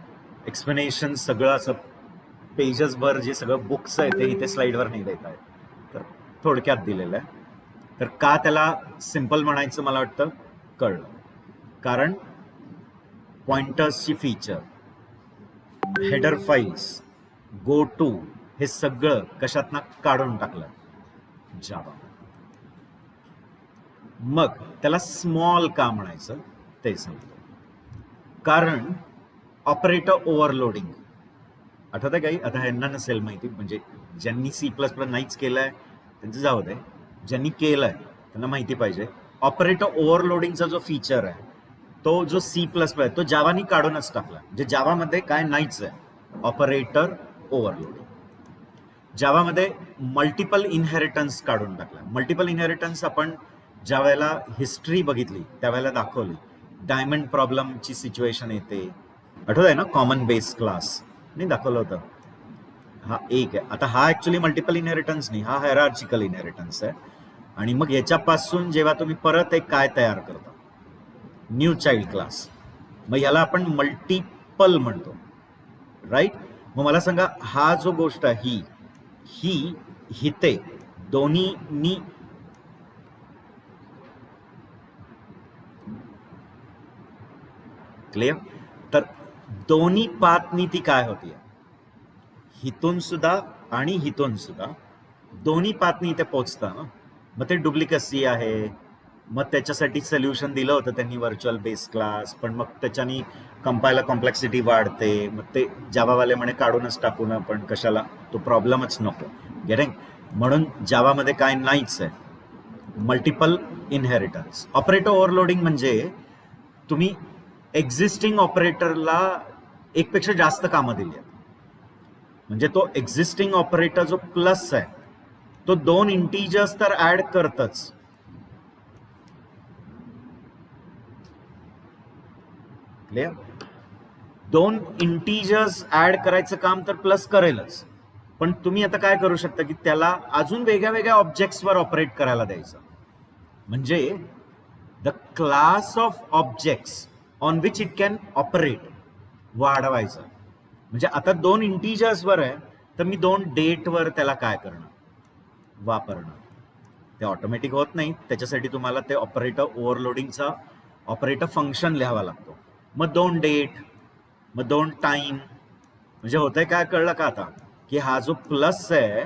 एक्सप्लेनेशन सगळं असं पेजेस भर जे सगळं बुक्स आहे ते इथे स्लाइडवर नाही देत आहेत, तर थोडक्यात दिलेलं आहे. तर का त्याला सिंपल म्हणायचं मला वाटतं कळलं. कारण पॉइंटर्सची feature, header files, go to, हे सगळं कशातनं काढून टाकलं, जावा. मग त्याला स्मॉल का म्हणायचं ते सांगतो. कारण ऑपरेटर ओव्हरलोडिंग आठवतं काही? आता ह्यांना नसेल माहिती, म्हणजे ज्यांनी C++ नाहीच केलंय त्यांचं जाऊ दे, ज्यांनी केलंय त्यांना माहिती पाहिजे. ऑपरेटर ओव्हरलोडिंगचा जो फीचर आहे तो जो C++ आहे तो जावानी काढूनच टाकला. म्हणजे जावामध्ये काय नाहीच आहे, ऑपरेटर ओव्हरलोडिंग. जावामध्ये मल्टिपल इनहेरिटन्स काढून टाकला. मल्टिपल इनहेरिटन्स आपण ज्या वेळेला हिस्ट्री बघितली त्यावेळेला दाखवली. डायमंड प्रॉब्लेमची सिच्युएशन येते, आठवत आहे ना, कॉमन बेस क्लास नाही दाखवलं होतं. हा एक आहे. आता हा ऍक्च्युली मल्टिपल इनहेरिटन्स नाही, हा हायरार्चिकल इनहेरिटन्स आहे. आणि मग याच्यापासून जेव्हा तुम्ही परत एक काय तयार करता, न्यू चाइल्ड क्लास, मग याला आपण मल्टिपल म्हणतो, राईट? मग मला सांगा, हा जो गोष्ट आहे ही हिते दोन्ही क्लिअर? तर दोन्ही पाथनी ती काय होती, हितून सुद्धा आणि हितून सुद्धा, दोन्ही पाथनी इथे पोहोचता ना. मग ते डुप्लिकसी आहे. मग त्याच्यासाठी सोल्युशन दिलं होतं त्यांनी, व्हर्च्युअल बेस क्लास, पण मग त्याच्यानी कंपायला कॉम्प्लेक्सिटी वाढते. मग ते जावावाले म्हणे काढूनच टाकू ना, पण कशाला, तो प्रॉब्लेमच नको. गेटिंग? म्हणून जावामध्ये काय नाहीच आहे, मल्टिपल इनहेरिटन्स. ऑपरेटर ओव्हरलोडिंग म्हणजे तुम्ही एक्झिस्टिंग ऑपरेटरला एकपेक्षा जास्त कामं दिली आहेत. म्हणजे तो एक्झिस्टिंग ऑपरेटर जो प्लस आहे तो 2 इंटीजर्स तर ऍड करतच, क्लिअर. 2 इंटीजर्स ऍड करायचं काम तर प्लस करेलच, पण तुम्ही आता काय करू शकता की त्याला अजून वेगळ्या वेगळ्या ऑब्जेक्ट्सवर ऑपरेट करायला द्यायचं. म्हणजे the class of objects on which it can operate वाढवायचं. म्हणजे आता 2 इंटीजर्सवर आहे तर मी 2 डेटवर त्याला काय करणार, वापरणार. ते ऑटोमॅटिक होत नाही, त्याच्यासाठी तुम्हाला ते ऑपरेटर ओव्हरलोडिंगचा ऑपरेटर फंक्शन लिहावा लागतो. मग 2 डेट, मग 2 टाइम. म्हणजे होतंय काय कळलं का आता, की हा जो प्लस आहे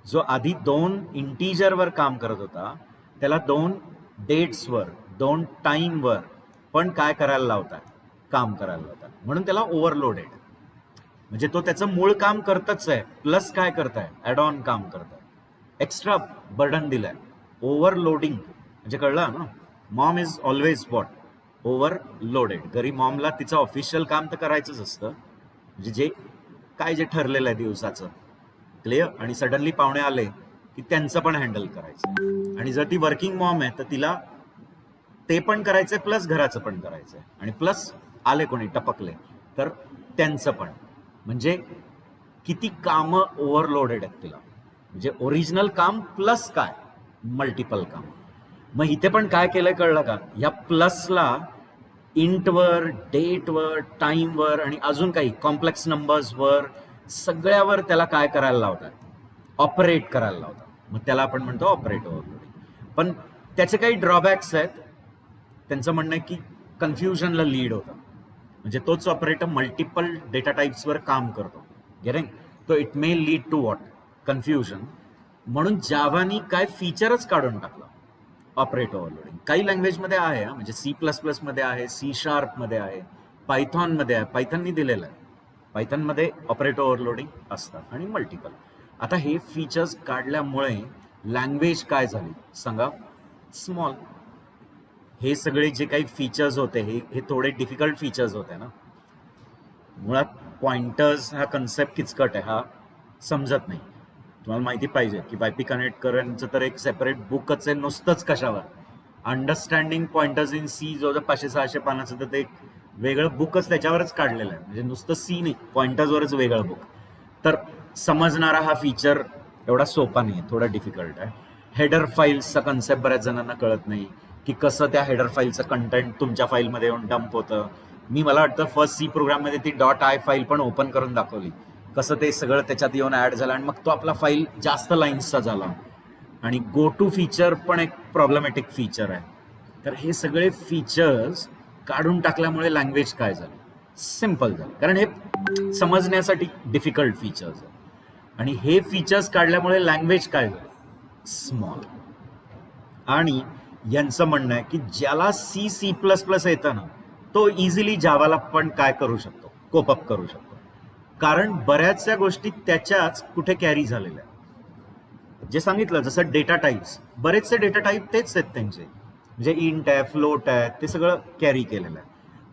जो आधी 2 इंटीजरवर काम करत होता त्याला 2 डेट्सवर 2 टाइमवर पण काय करायला लावतात, काम करायला लावतात. म्हणून त्याला ओव्हरलोडेड. म्हणजे तो त्याचं मूळ काम करतच आहे, प्लस काय करताय, ऍड ऑन काम करताय, एक्स्ट्रा बर्डन दिलाय. ओव्हरलोडिंग म्हणजे कळलं ना. Maugham is always what, overloaded. घरी मॉमला तिचं ऑफिशियल काम तर करायचंच असतं, म्हणजे जे ठरलेलं आहे दिवसाचं, क्लिअर. आणि सडनली पाहुणे आले की त्यांचं पण हँडल करायचं. आणि जर ती वर्किंग मॉम आहे तर तिला ते पण करायचंय प्लस घराचं पण करायचंय, आणि प्लस आले कोणी टपकले तर त्यांचं पण. म्हणजे किती कामं ओव्हरलोडेड आहेत तिला. म्हणजे ओरिजिनल काम प्लस काय, मल्टिपल काम. मग इथे पण काय केलंय कळलं का, या प्लसला इंटवर, डेटवर, टाइमवर आणि अजून काही कॉम्प्लेक्स नंबर्सवर सगळ्यावर त्याला काय करायला लावतात, ऑपरेट करायला लावतात. मग त्याला आपण म्हणतो ऑपरेट ओव्हरलोडिंग. पण त्याचे काही ड्रॉबॅक्स आहेत. त्यांचं म्हणणं आहे की कन्फ्युजनला लीड होतं. म्हणजे तोच ऑपरेटर मल्टिपल डेटा टाइप्सवर काम करतो, गेटिंग. तो it may lead to what, confusion. म्हणून जावानी काय फीचरच काढून टाकलं ऑपरेट ओव्हरलोडिंग. काही लँग्वेजमध्ये आहे, म्हणजे C++ मध्ये आहे, C# मध्ये आहे, पायथॉन मध्ये आहे. पायथननी दिलेलं आहे, पायथनमध्ये ऑपरेट ओव्हरलोडिंग असतात आणि मल्टिपल. आता हे फीचर्स काढल्यामुळे लँग्वेज काय झाली सांगा, स्मॉल. हे सगळे जे काही फीचर्स होते हे थोडे डिफिकल्ट फीचर्स होते ना. मुळात पॉइंटर्स हा कन्सेप्ट किचकट आहे, हा समजत नाही. तुम्हाला माहिती पाहिजे की वायपी कनेक्टकरांचं तर एक सेपरेट बुकच आहे नुसतंच कशावर, अंडरस्टँडिंग पॉइंटर्स इन सी. जो 500-600 पानाचं तर ते एक वेगळं बुकच त्याच्यावरच काढलेलं आहे. म्हणजे नुसतं सी नाही, पॉइंटर्सवरच वेगळं बुक. तर समजणारा हा फीचर एवढा सोपा नाही, थोडा डिफिकल्ट आहे. हेडर फाईल्सचा कन्सेप्ट बऱ्याच जणांना कळत नाही की कसं त्या हेडर फाईलचं कंटेंट तुमच्या फाईलमध्ये येऊन डंप होतं. मला वाटतं फर्स्ट C प्रोग्राममध्ये ती .i फाईल पण ओपन करून दाखवली, कसं ते सगळं त्याच्यात येऊन ऍड झालं आणि मग तो आपला फाईल जास्त लाईन्सचा झाला. आणि गो टू फीचर पण एक प्रॉब्लेमॅटिक फीचर आहे. तर हे सगळे फीचर्स काढून टाकल्यामुळे लँग्वेज काय झालं, सिम्पल झालं. कारण हे समजण्यासाठी डिफिकल्ट फीचर्स आहे. आणि हे फीचर्स काढल्यामुळे लँग्वेज काय झालं, स्मॉल. आणि यांचं म्हणणं आहे की ज्याला C++ येतं ना तो इझिली जावाला पण काय करू शकतो, कोपअप करू शकतो. कारण बऱ्याचशा गोष्टी त्याच्याच कुठे कॅरी झालेल्या आहेत. जे सांगितलं जसं डेटा टाईप्स, बरेचसे डेटा टाईप तेच आहेत त्यांचे. म्हणजे इंट आहे, फ्लोट आहे, ते सगळं कॅरी केलेलं आहे.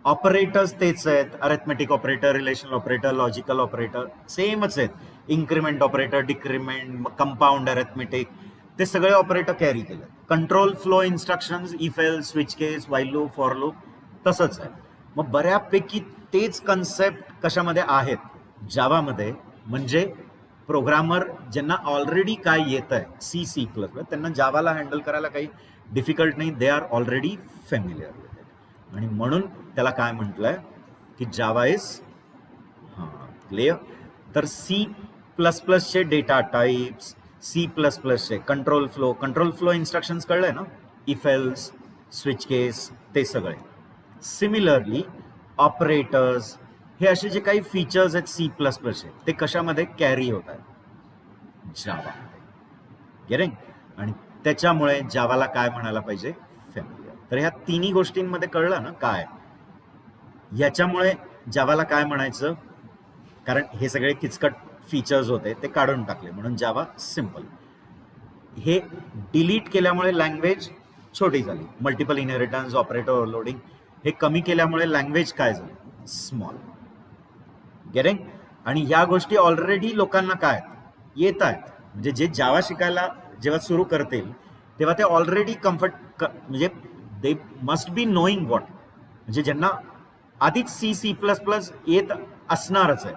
ऑपरेटर्स तेच आहेत, arithmetic operator, relational operator, logical operator सेमच आहेत. Increment operator, decrement, compound arithmetic, ते सगळे ऑपरेटर कॅरी केले. Control flow instructions, if else, switch case, while loop, for loop तसंच आहे. मग बऱ्यापैकी तेच कन्सेप्ट कशामध्ये आहेत, जावामध्ये. म्हणजे प्रोग्रामर ज्यांना ऑलरेडी काय येत आहे C++, त्यांना जावाला हँडल करायला काही डिफिकल्ट नाही. They are already familiar with it. आणि म्हणून त्याला काय म्हटलंय की जावा इज क्लिअर. तर C++चे डेटा टाइप्स, C++चे कंट्रोल फ्लो इन्स्ट्रक्शन्स कळलंय ना, इफ एल्स, स्विच केस, ते सगळे. सिमिलरली ऑपरेटर्स, हे असे जे काही फीचर्स आहेत C++चे ते कशामध्ये कॅरी होत आहेत, जावामध्ये, गेटिंग. आणि त्याच्यामुळे जावाला काय म्हणायला पाहिजे, फॅमिलियर. तर ह्या तिन्ही गोष्टींमध्ये कळलं ना काय. याच्यामुळे जावाला काय म्हणायचं, कारण हे सगळे किचकट फीचर्स होते ते काढून टाकले म्हणून जावा सिम्पल. हे डिलीट केल्यामुळे लँग्वेज छोटी झाली. मल्टिपल इनहेरिटन्स, ऑपरेटर ओव्हरलोडिंग हे कमी केल्यामुळे लँग्वेज काय झाली? स्मॉल. गेटिंग? आणि ह्या गोष्टी ऑलरेडी लोकांना काय येत आहेत. म्हणजे जे जावा शिकायला जेव्हा सुरू करतील तेव्हा ते ऑलरेडी म्हणजे they must be knowing what, म्हणजे ज्यांना आधीच C++ येत असणारच आहे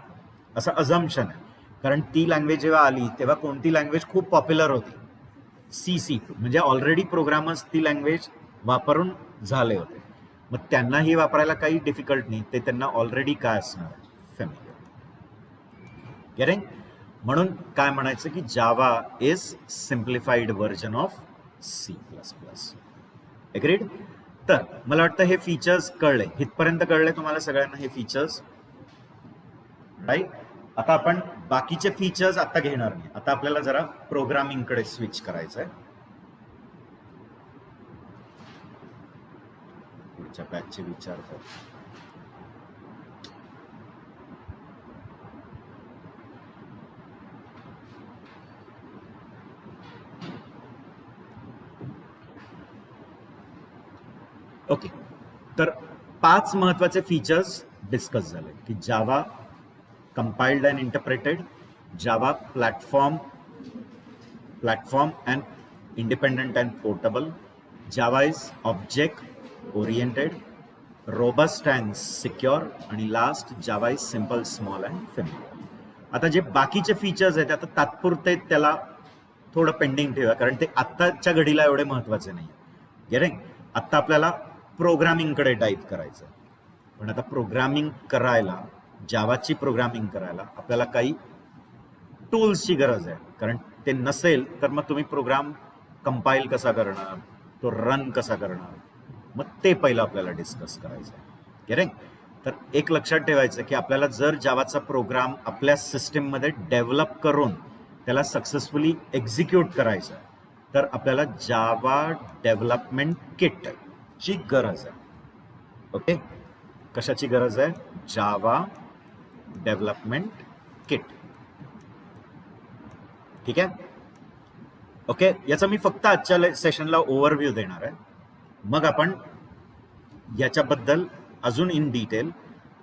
असं अझम्पशन आहे. कारण ती लँग्वेज जेव्हा आली तेव्हा कोणती लँग्वेज खूप पॉप्युलर होती? C. म्हणजे ऑलरेडी प्रोग्रामर्स ती लँग्वेज वापरून झाले होते. मग त्यांनाही वापरायला काही डिफिकल्ट नाही, ते त्यांना ऑलरेडी काय असणार? फॅमिलियर. गेटिंग? म्हणून काय म्हणायचं की Java is simplified version of C++. Agreed? तर मला वाटतं हे फीचर्स कळले, इथपर्यंत कळले तुम्हाला सगळ्यांना हे फीचर्स, राईट? आता आपण बाकीचे फीचर्स आता घेणार नाही. आता आपल्याला जरा प्रोग्रामिंग कडे स्विच करायचं आहे. पुढच्या बॅचचे विचार कर. ओके, तर 5 महत्वाचे फीचर्स डिस्कस झाले की Java compiled and interpreted, Java platform and independent and portable, Java is object oriented, robust and secure, आणि last Java is simple, small and familiar. आता जे बाकीचे फीचर्स आहेत आता तात्पुरते त्याला थोडं पेंडिंग ठेवा, कारण ते आत्ताच्या घडीला एवढे महत्वाचे नाही. गेटिंग? आत्ता आपल्याला प्रोग्रामिंगकडे डाईव्ह करायचं. पण आता प्रोग्रामिंग करायला, जावाची प्रोग्रामिंग करायला आपल्याला काही टूल्सची गरज आहे. कारण ते नसेल तर मग तुम्ही प्रोग्राम कंपाईल कसा करणार, तो रन कसा करणार, मग ते पहिलं आपल्याला डिस्कस करायचं आहे. गेटिंग? तर एक लक्षात ठेवायचं की आपल्याला जर जावाचा प्रोग्राम आपल्या सिस्टीममध्ये डेव्हलप करून त्याला सक्सेसफुली एक्झिक्यूट करायचं आहे तर आपल्याला जावा डेव्हलपमेंट किट ची गरज आहे. ओके, कशाची गरज आहे? Java development kit. ठीक आहे? ओके, याचा मी फक्त आजच्या सेशनला ओव्हरव्ह्यू देणार आहे. मग आपण याच्याबद्दल अजून इन डिटेल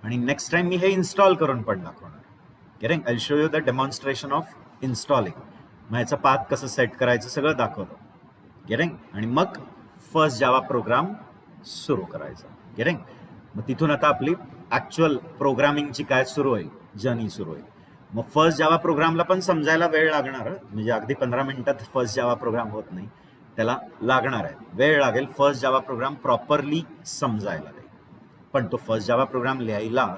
आणि नेक्स्ट टाइम मी हे इन्स्टॉल करून पण दाखवणार. Getting? I show you the demonstration of installing. मग याचा पाथ कसं सेट करायचं सगळं दाखवतो. गेटिंग? आणि मग फर्स्ट जावा प्रोग्राम सुरू करायचा. गेटिंग? मग तिथून आता आपली ऍक्च्युअल प्रोग्रामिंगची काय सुरू होईल, जर्नी सुरू होईल. मग फर्स्ट जावा प्रोग्रामला पण समजायला वेळ लागणार, म्हणजे अगदी 15 मिनिटात फर्स्ट जावा प्रोग्राम होत नाही, त्याला लागणार आहे, वेळ लागेल फर्स्ट जावा प्रोग्राम प्रॉपरली समजायला लागेल. पण तो फर्स्ट जावा प्रोग्राम लिहायला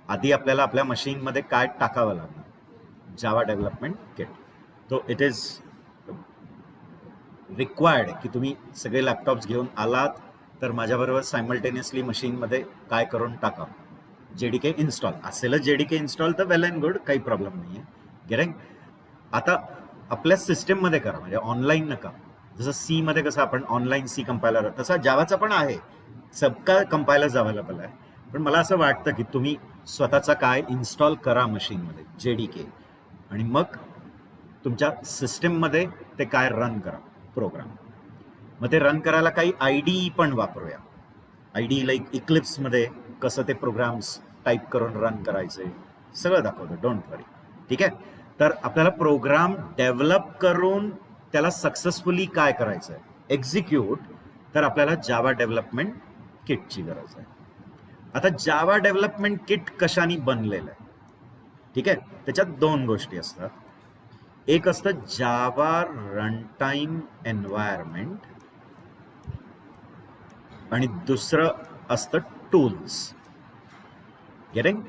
आधी आपल्याला आपल्या मशीनमध्ये काय टाकावं लागणार? Java development kit. तो इट इज रिक्वायर्ड की तुम्ही सगळे लॅपटॉप्स घेऊन आलात तर माझ्याबरोबर सायमल्टेनियसली मशीनमध्ये काय करून टाका? JDK इन्स्टॉल असेलच. JDK इन्स्टॉल तर वेल अँड गुड, काही प्रॉब्लेम नाही आहे. गेटिंग? आता आपल्या सिस्टीममध्ये करा, म्हणजे ऑनलाईन नका. जसं C मध्ये कसं आपण ऑनलाईन C कंपायलर, तसा जावाचा पण आहे, सबका कंपायलर्स अवेलेबल आहे. पण मला असं वाटतं की तुम्ही स्वतःचा काय इन्स्टॉल करा मशीनमध्ये JDK, आणि मग तुमच्या सिस्टीममध्ये ते काय रन करा प्रोग्राम. मग ते रन करायला काही IDE पण वापरूया. IDE लाईक इक्लिप्समध्ये कसं ते प्रोग्राम्स टाईप करून रन करायचे सगळं दाखवतो, डोंट वरी. ठीक आहे? तर आपल्याला प्रोग्राम डेव्हलप करून त्याला सक्सेसफुली काय करायचं आहे, एक्झिक्यूट, तर आपल्याला जावा डेव्हलपमेंट किटची गरज आहे. आता जावा डेव्हलपमेंट किट कशाने बनलेलं आहे? ठीक आहे? त्याच्यात 2 गोष्टी असतात. एक असतं जावा रनटाईम एन्व्हायरमेंट आणि दुसरं असतं टूल्स. गेटिंग?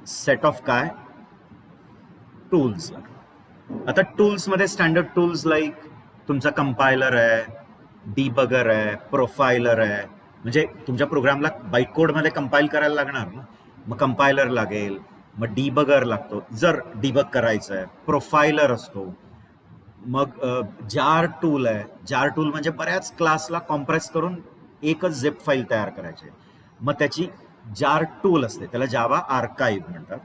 सेट ऑफ काय टूल्स. आता टूल्स मध्ये स्टँडर्ड टूल्स लाईक तुमचा कंपायलर आहे, डिबगर आहे, प्रोफायलर आहे. म्हणजे तुमच्या प्रोग्रामला बाईट कोड मध्ये कंपाईल करायला लागणार ना, मग कंपायलर लागेल, मग डिबगर लागतो जर डिबग करायचं आहे, प्रोफायलर असतो, मग जार टूल आहे. जार टूल म्हणजे बऱ्याच क्लासला कॉम्प्रेस करून एकच झिप फाईल तयार करायची, मग त्याची जार टूल असते, त्याला जावा आर्काइव्ह म्हणतात.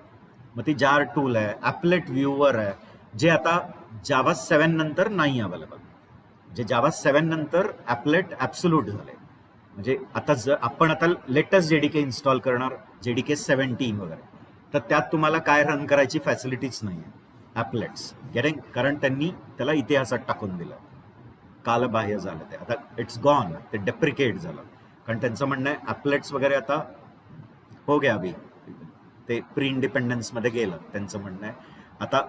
मग ती जार टूल आहे. ॲपलेट व्ह्यूवर आहे, जे आता जावा 7 नंतर नाही अवेलेबल. म्हणजे जावा 7 नंतर ॲपलेट ॲब्सोल्यूट झाले. म्हणजे आता जर आपण आता लेटेस्ट जेडीके इन्स्टॉल करणार, जेडीके 17 वगैरे, तर त्यात तुम्हाला काय रन करायची फॅसिलिटीच नाही आहे ॲपलेट्स. गेटिंग? कारण त्यांनी त्याला इतिहासात टाकून दिलं, कालबाह्य झालं ते. आता इट्स गॉन, ते डेप्रिकेट झालं. कारण त्यांचं म्हणणं आहे ॲपलेट्स वगैरे आता हो गया अभि, ते प्री इंडिपेंडन्समध्ये गेलं. त्यांचं म्हणणं आहे आता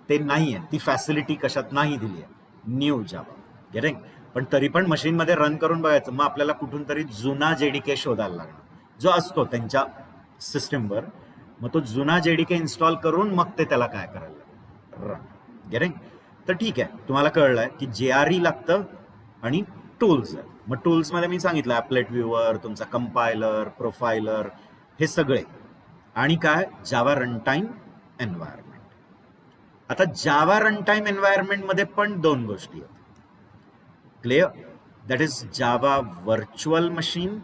ते नाही आहे, ती फॅसिलिटी कशात नाही दिली आहे न्यू जावा. गेटिंग? पण तरी पण मशीनमध्ये रन करून बघायचं, मग आपल्याला कुठून तरी जुना जेडीके शोधायला लागणार जो असतो त्यांच्या सिस्टीमवर. मग तो जुना जेडीके इन्स्टॉल करून मग ते त्याला काय करायला लागेल, रन. गेटिंग? तर ठीक आहे, तुम्हाला कळलंय की JRE लागतं आणि टूल्स आहे. मग टूल्समध्ये मी सांगितलं ॲपलेट व्ह्यूअर, तुमचा कंपायलर, प्रोफायलर, हे सगळे, आणि काय जावा रनटाईम एन्व्हायरमेंट. आता जावा रनटाईम एन्व्हायरमेंटमध्ये पण दोन गोष्टी आहेत. Clear? That is Java virtual machine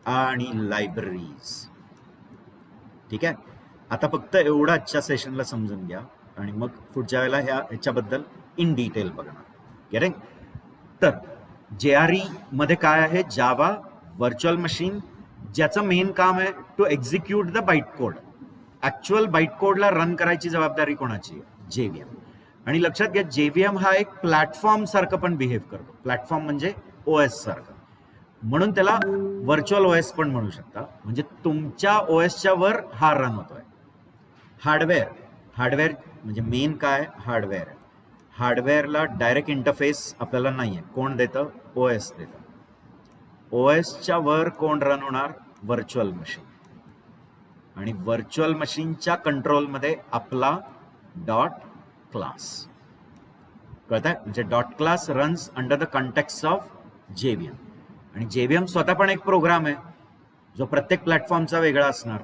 आणि लायब्ररीज. ठीक आहे? आता फक्त एवढं आजच्या सेशनला समजून घ्या आणि मग पुढच्या वेळेला ह्याच्याबद्दल इन डिटेल बघणार. गेटिंग? तर JRE मध्ये काय आहे, जावा व्हर्च्युअल मशीन, ज्याचं मेन काम आहे to execute the byte code. Actual byte कोडला रन करायची जबाबदारी कोणाची आहे? JVM. आणि लक्षात घ्या, JVM हा एक प्लॅटफॉर्म सारखं पण बिहेव करतो. प्लॅटफॉर्म म्हणजे OS सारखं, म्हणून त्याला व्हर्च्युअल OS पण म्हणू शकता. म्हणजे तुमच्या OSच्या वर हा रन होतोय. हार्डवेअर म्हणजे मेन काय, हार्डवेअर आहे. हार्डवेअरला डायरेक्ट इंटरफेस आपल्याला नाही आहे. कोण देतं? OS देतं. OSच्या वर कोण रन होणार? Virtual machine. आणि व्हर्च्युअल मशीनच्या कंट्रोलमध्ये आपला डॉट क्लास. कळतंय? म्हणजे dot class runs under the context of JVM. आणि JVM स्वतः पण एक प्रोग्राम आहे जो प्रत्येक प्लॅटफॉर्मचा वेगळा असणार.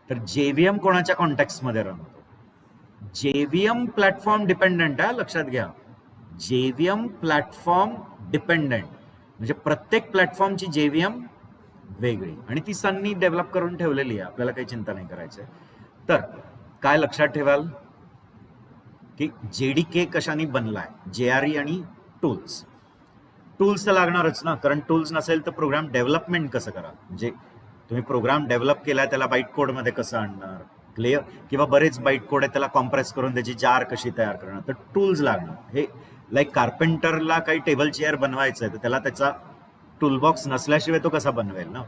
तर JVM कोणाच्या कॉन्टेक्स्टमध्ये रन होतो? JVM प्लॅटफॉर्म डिपेंडंट आहे, लक्षात घ्या. JVM प्लॅटफॉर्म डिपेंडंट म्हणजे प्रत्येक प्लॅटफॉर्मची JVM वेगळी, आणि ती सननी डेव्हलप करून ठेवलेली आहे, आपल्याला काही चिंता नाही करायची. तर काय लक्षात ठेवाल की JDK कशाने बनलाय? JRE आणि टूल्स. टूल्स तर लागणारच ना, कारण टूल्स नसेल तर प्रोग्राम डेव्हलपमेंट कसं करा? म्हणजे तुम्ही प्रोग्राम डेव्हलप केलाय त्याला बाईट कोडमध्ये कसं आणणार? क्लिअर? किंवा बरेच बाईट कोड आहे त्याला कॉम्प्रेस करून त्याची जार कशी तयार करणार? तर टूल्स लागणार. हे लाईक कार्पेंटरला काही टेबल चेअर बनवायचं आहे तर त्याला त्याचा टूलबॉक्स नसल्याशिवाय तो कसा बनवेल ना.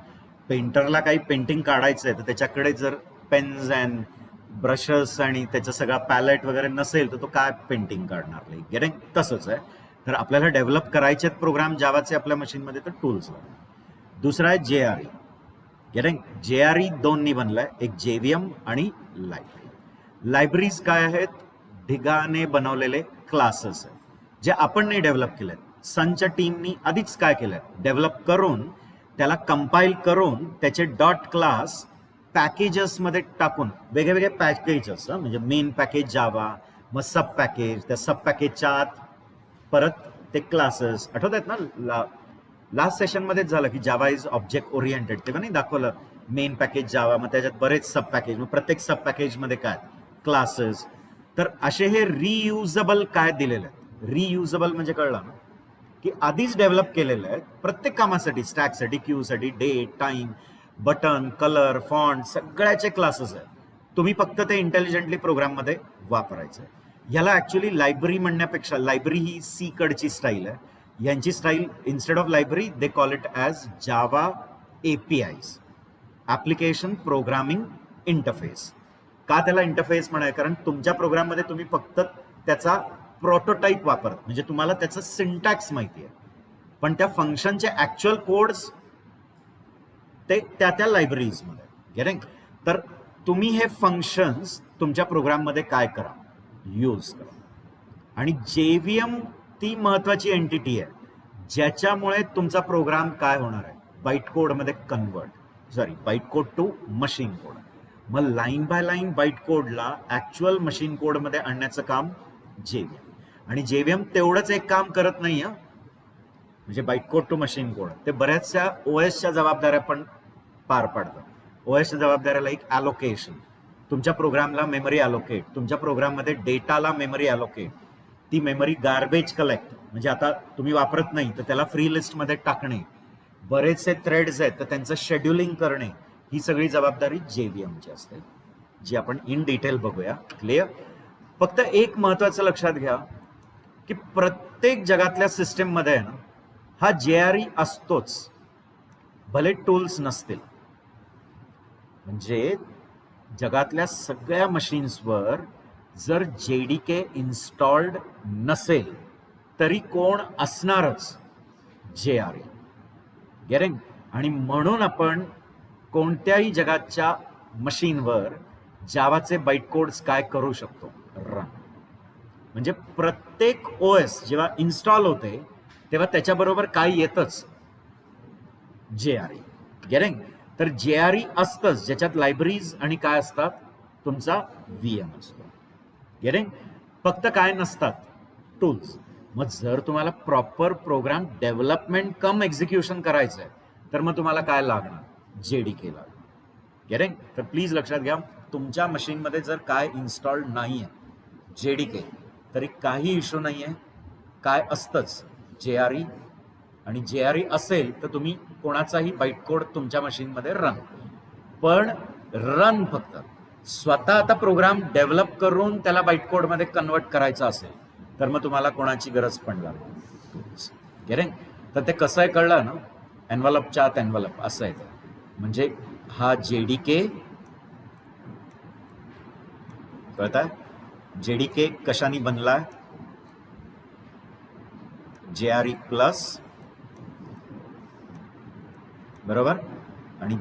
पेंटरला काही पेंटिंग काढायचं आहे तर त्याच्याकडे जर पेन्स अँड ब्रशेस आणि त्याचा सगळा पॅलेट वगैरे नसेल तर तो काय पेंटिंग काढणार? Like getting? तसंच आहे. तर आपल्याला डेव्हलप करायचे प्रोग्राम जावाचे आपल्या मशीनमध्ये, तर टूल्स लागणार. दुसरा आहे JRE. गेटिंग? JRE दोन्ही बनलाय, एक JVM आणि लायब्ररी. लायब्ररीज काय आहेत? ढिगाने बनवलेले क्लासेस आहेत जे आपण नाही डेव्हलप केलेत. सनच्या टीमनी आधीच काय केलंय, डेव्हलप करून त्याला कंपाईल करून त्याचे डॉट क्लास पॅकेजेसमध्ये टाकून, वेगळे पॅकेजेस, म्हणजे मेन पॅकेज जावा, मग सब पॅकेज, त्या सब पॅकेजच्या आत परत ते क्लासेस. आठवत आहेत ना, लास्ट सेशनमध्येच झालं की जावा इज ऑब्जेक्ट ओरिएंटेड, तेव्हा नाही दाखवलं मेन पॅकेज जावा, मग त्याच्यात बरेच सब पॅकेज, मग प्रत्येक सब पॅकेजमध्ये काय क्लासेस. तर असे हे रियुजेबल काय दिलेले आहेत. रियुजेबल म्हणजे कळलं ना की आधीच डेव्हलप केलेलं आहे प्रत्येक कामासाठी, स्टॅकसाठी, क्यूसाठी, date, time, button, colour, font, सगळ्याचे क्लासेस आहेत. तुम्ही फक्त ते इंटेलिजंटली प्रोग्राममध्ये वापरायचं आहे. याला ऍक्च्युली लायब्ररी म्हणण्यापेक्षा, लायब्ररी ही सी कडची स्टाईल आहे, यांची style instead of library they call it as Java APIs, application programming interface. का त्याला इंटरफेस म्हणाय? कारण तुमच्या प्रोग्राममध्ये तुम्ही फक्त त्याचा प्रोटोटाईप वापरत, म्हणजे तुम्हाला त्याचं सिंटॅक्स माहिती आहे, पण त्या फंक्शनचे ऍक्च्युअल कोड्स ते त्या लायब्ररीजमध्ये. गेटिंग? तर तुम्ही हे फंक्शन्स तुमच्या प्रोग्राममध्ये काय करा, यूज करा. आणि JVM ती महत्वाची एंटिटी आहे ज्याच्यामुळे तुमचा प्रोग्राम काय होणार आहे, बाईट कोडमध्ये byte code to machine code. मग लाईन बाय लाईन बाईट कोडला ऍक्च्युअल मशीन कोडमध्ये आणण्याचं काम JVM. आणि JVM तेवढंच एक काम करत नाही हं, म्हणजे byte code to machine code, ते बऱ्याचशा OSच्या जबाबदाऱ्या पण पार पाडतं. OSच्या जबाबदाऱ्या लाईक ॲलोकेशन, तुमच्या प्रोग्रामला मेमरी ॲलोकेट, तुमच्या प्रोग्राममध्ये डेटाला मेमरी ॲलोकेट, ती मेमरी गार्बेज कलेक्ट, म्हणजे आता तुम्ही वापरत नाही तर त्याला फ्री लिस्टमध्ये टाकणे, बरेचसे थ्रेड्स आहेत तर त्यांचं शेड्युलिंग करणे, ही सगळी जबाबदारी JVMची असते, जी आपण इन डिटेल बघूया. क्लिअर? फक्त एक महत्वाचं लक्षात घ्या की प्रत्येक जगातल्या सिस्टीममध्ये आहे ना, हा JRE असतोच, भले टूल्स नसतील. म्हणजे जगातल्या सगळ्या मशीन्सवर जर JDK इन्स्टॉल्ड नसेल तरी कोण असणारच JRE. गेटिंग? आणि म्हणून आपण कोणत्याही जगाच्या मशीनवर जावाचे बाईट कोड्स काय करू शकतो, रन. म्हणजे प्रत्येक OS जेव्हा इन्स्टॉल होते तेव्हा त्याच्याबरोबर काय येतच, JRE. गेटिंग? तर JRE असतंच, ज्याच्यात लायब्ररीज आणि काय असतात, तुमचा VM असतो. गेटिंग? फक्त काय नसतात, टूल्स. मग जर तुम्हाला प्रॉपर प्रोग्राम डेव्हलपमेंट कम एक्झिक्युशन करायचं आहे तर मग तुम्हाला काय लागणार, JDK लागणार. गेटिंग? तर प्लीज लक्षात घ्या, तुमच्या मशीनमध्ये जर काय इन्स्टॉल्ड नाही आहे JDK तरी काही इश्यू नाही आहे, काय असतंच JRE. आणि JRE असेल तर तुम्ही कोणाचाही बाईट कोड तुमच्या मशीनमध्ये रन, पण रन फक्त. स्वतः आता प्रोग्राम डेव्हलप करून त्याला बाईट कोडमध्ये कन्वर्ट करायचा असेल तर मग तुम्हाला कोणाची गरज पण लागणार. गेटिंग? तर ते कसं आहे कळलं ना, एन्व्हलपच्या आत एन्व्हलप असं आहे ते. म्हणजे हा JDK कळताय, JDK कशाने बनलाय, JRE प्लस, बरोबर. आणि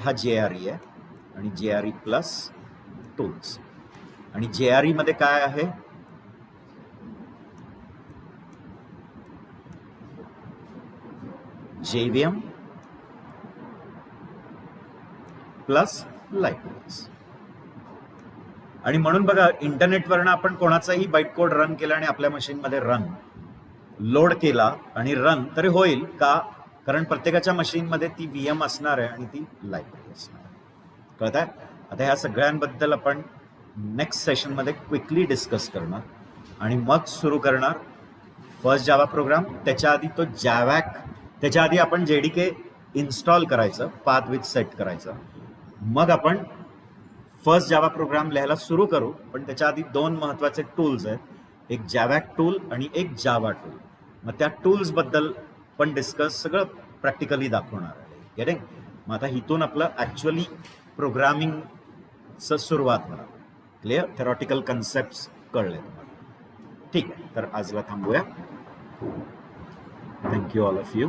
हा JRE आहे आणि JRE प्लस टूल्स. आणि JRE मध्ये काय आहे, JVM प्लस लायब्ररीज. आणि म्हणून बघा, इंटरनेटवरनं आपण कोणाचाही बाईट कोड रन केला आणि आपल्या मशीनमध्ये रन लोड केला आणि रन तरी होईल का, कारण प्रत्येकाच्या मशीनमध्ये ती VM असणार आहे आणि ती लायब्ररी असणार आहे. कळताय? आता ह्या सगळ्यांबद्दल आपण नेक्स्ट सेशनमध्ये क्विकली डिस्कस करणार आणि मग सुरू करणार फर्स्ट जावा प्रोग्राम. त्याच्या आधी तो जावॅक, त्याच्या आधी आपण JDK इन्स्टॉल करायचं, पाथ विथ सेट करायचं, मग आपण फर्स्ट जावा प्रोग्राम लिहायला सुरू करू. पण त्याच्या आधी दोन महत्वाचे टूल्स आहेत, एक जावॅक टूल आणि एक जावा टूल. मग त्या टूल्स बद्दल पण डिस्कस, सगळं प्रॅक्टिकली दाखवणार आहे. गेटिंग? मग आता इथून आपलं ॲक्च्युअली प्रोग्रामिंगचं सुरुवात होणार. क्लिअर? थेरॉटिकल कन्सेप्ट्स कळले तुम्हाला? ठीक आहे, तर आजला थांबूया. Thank you all of you.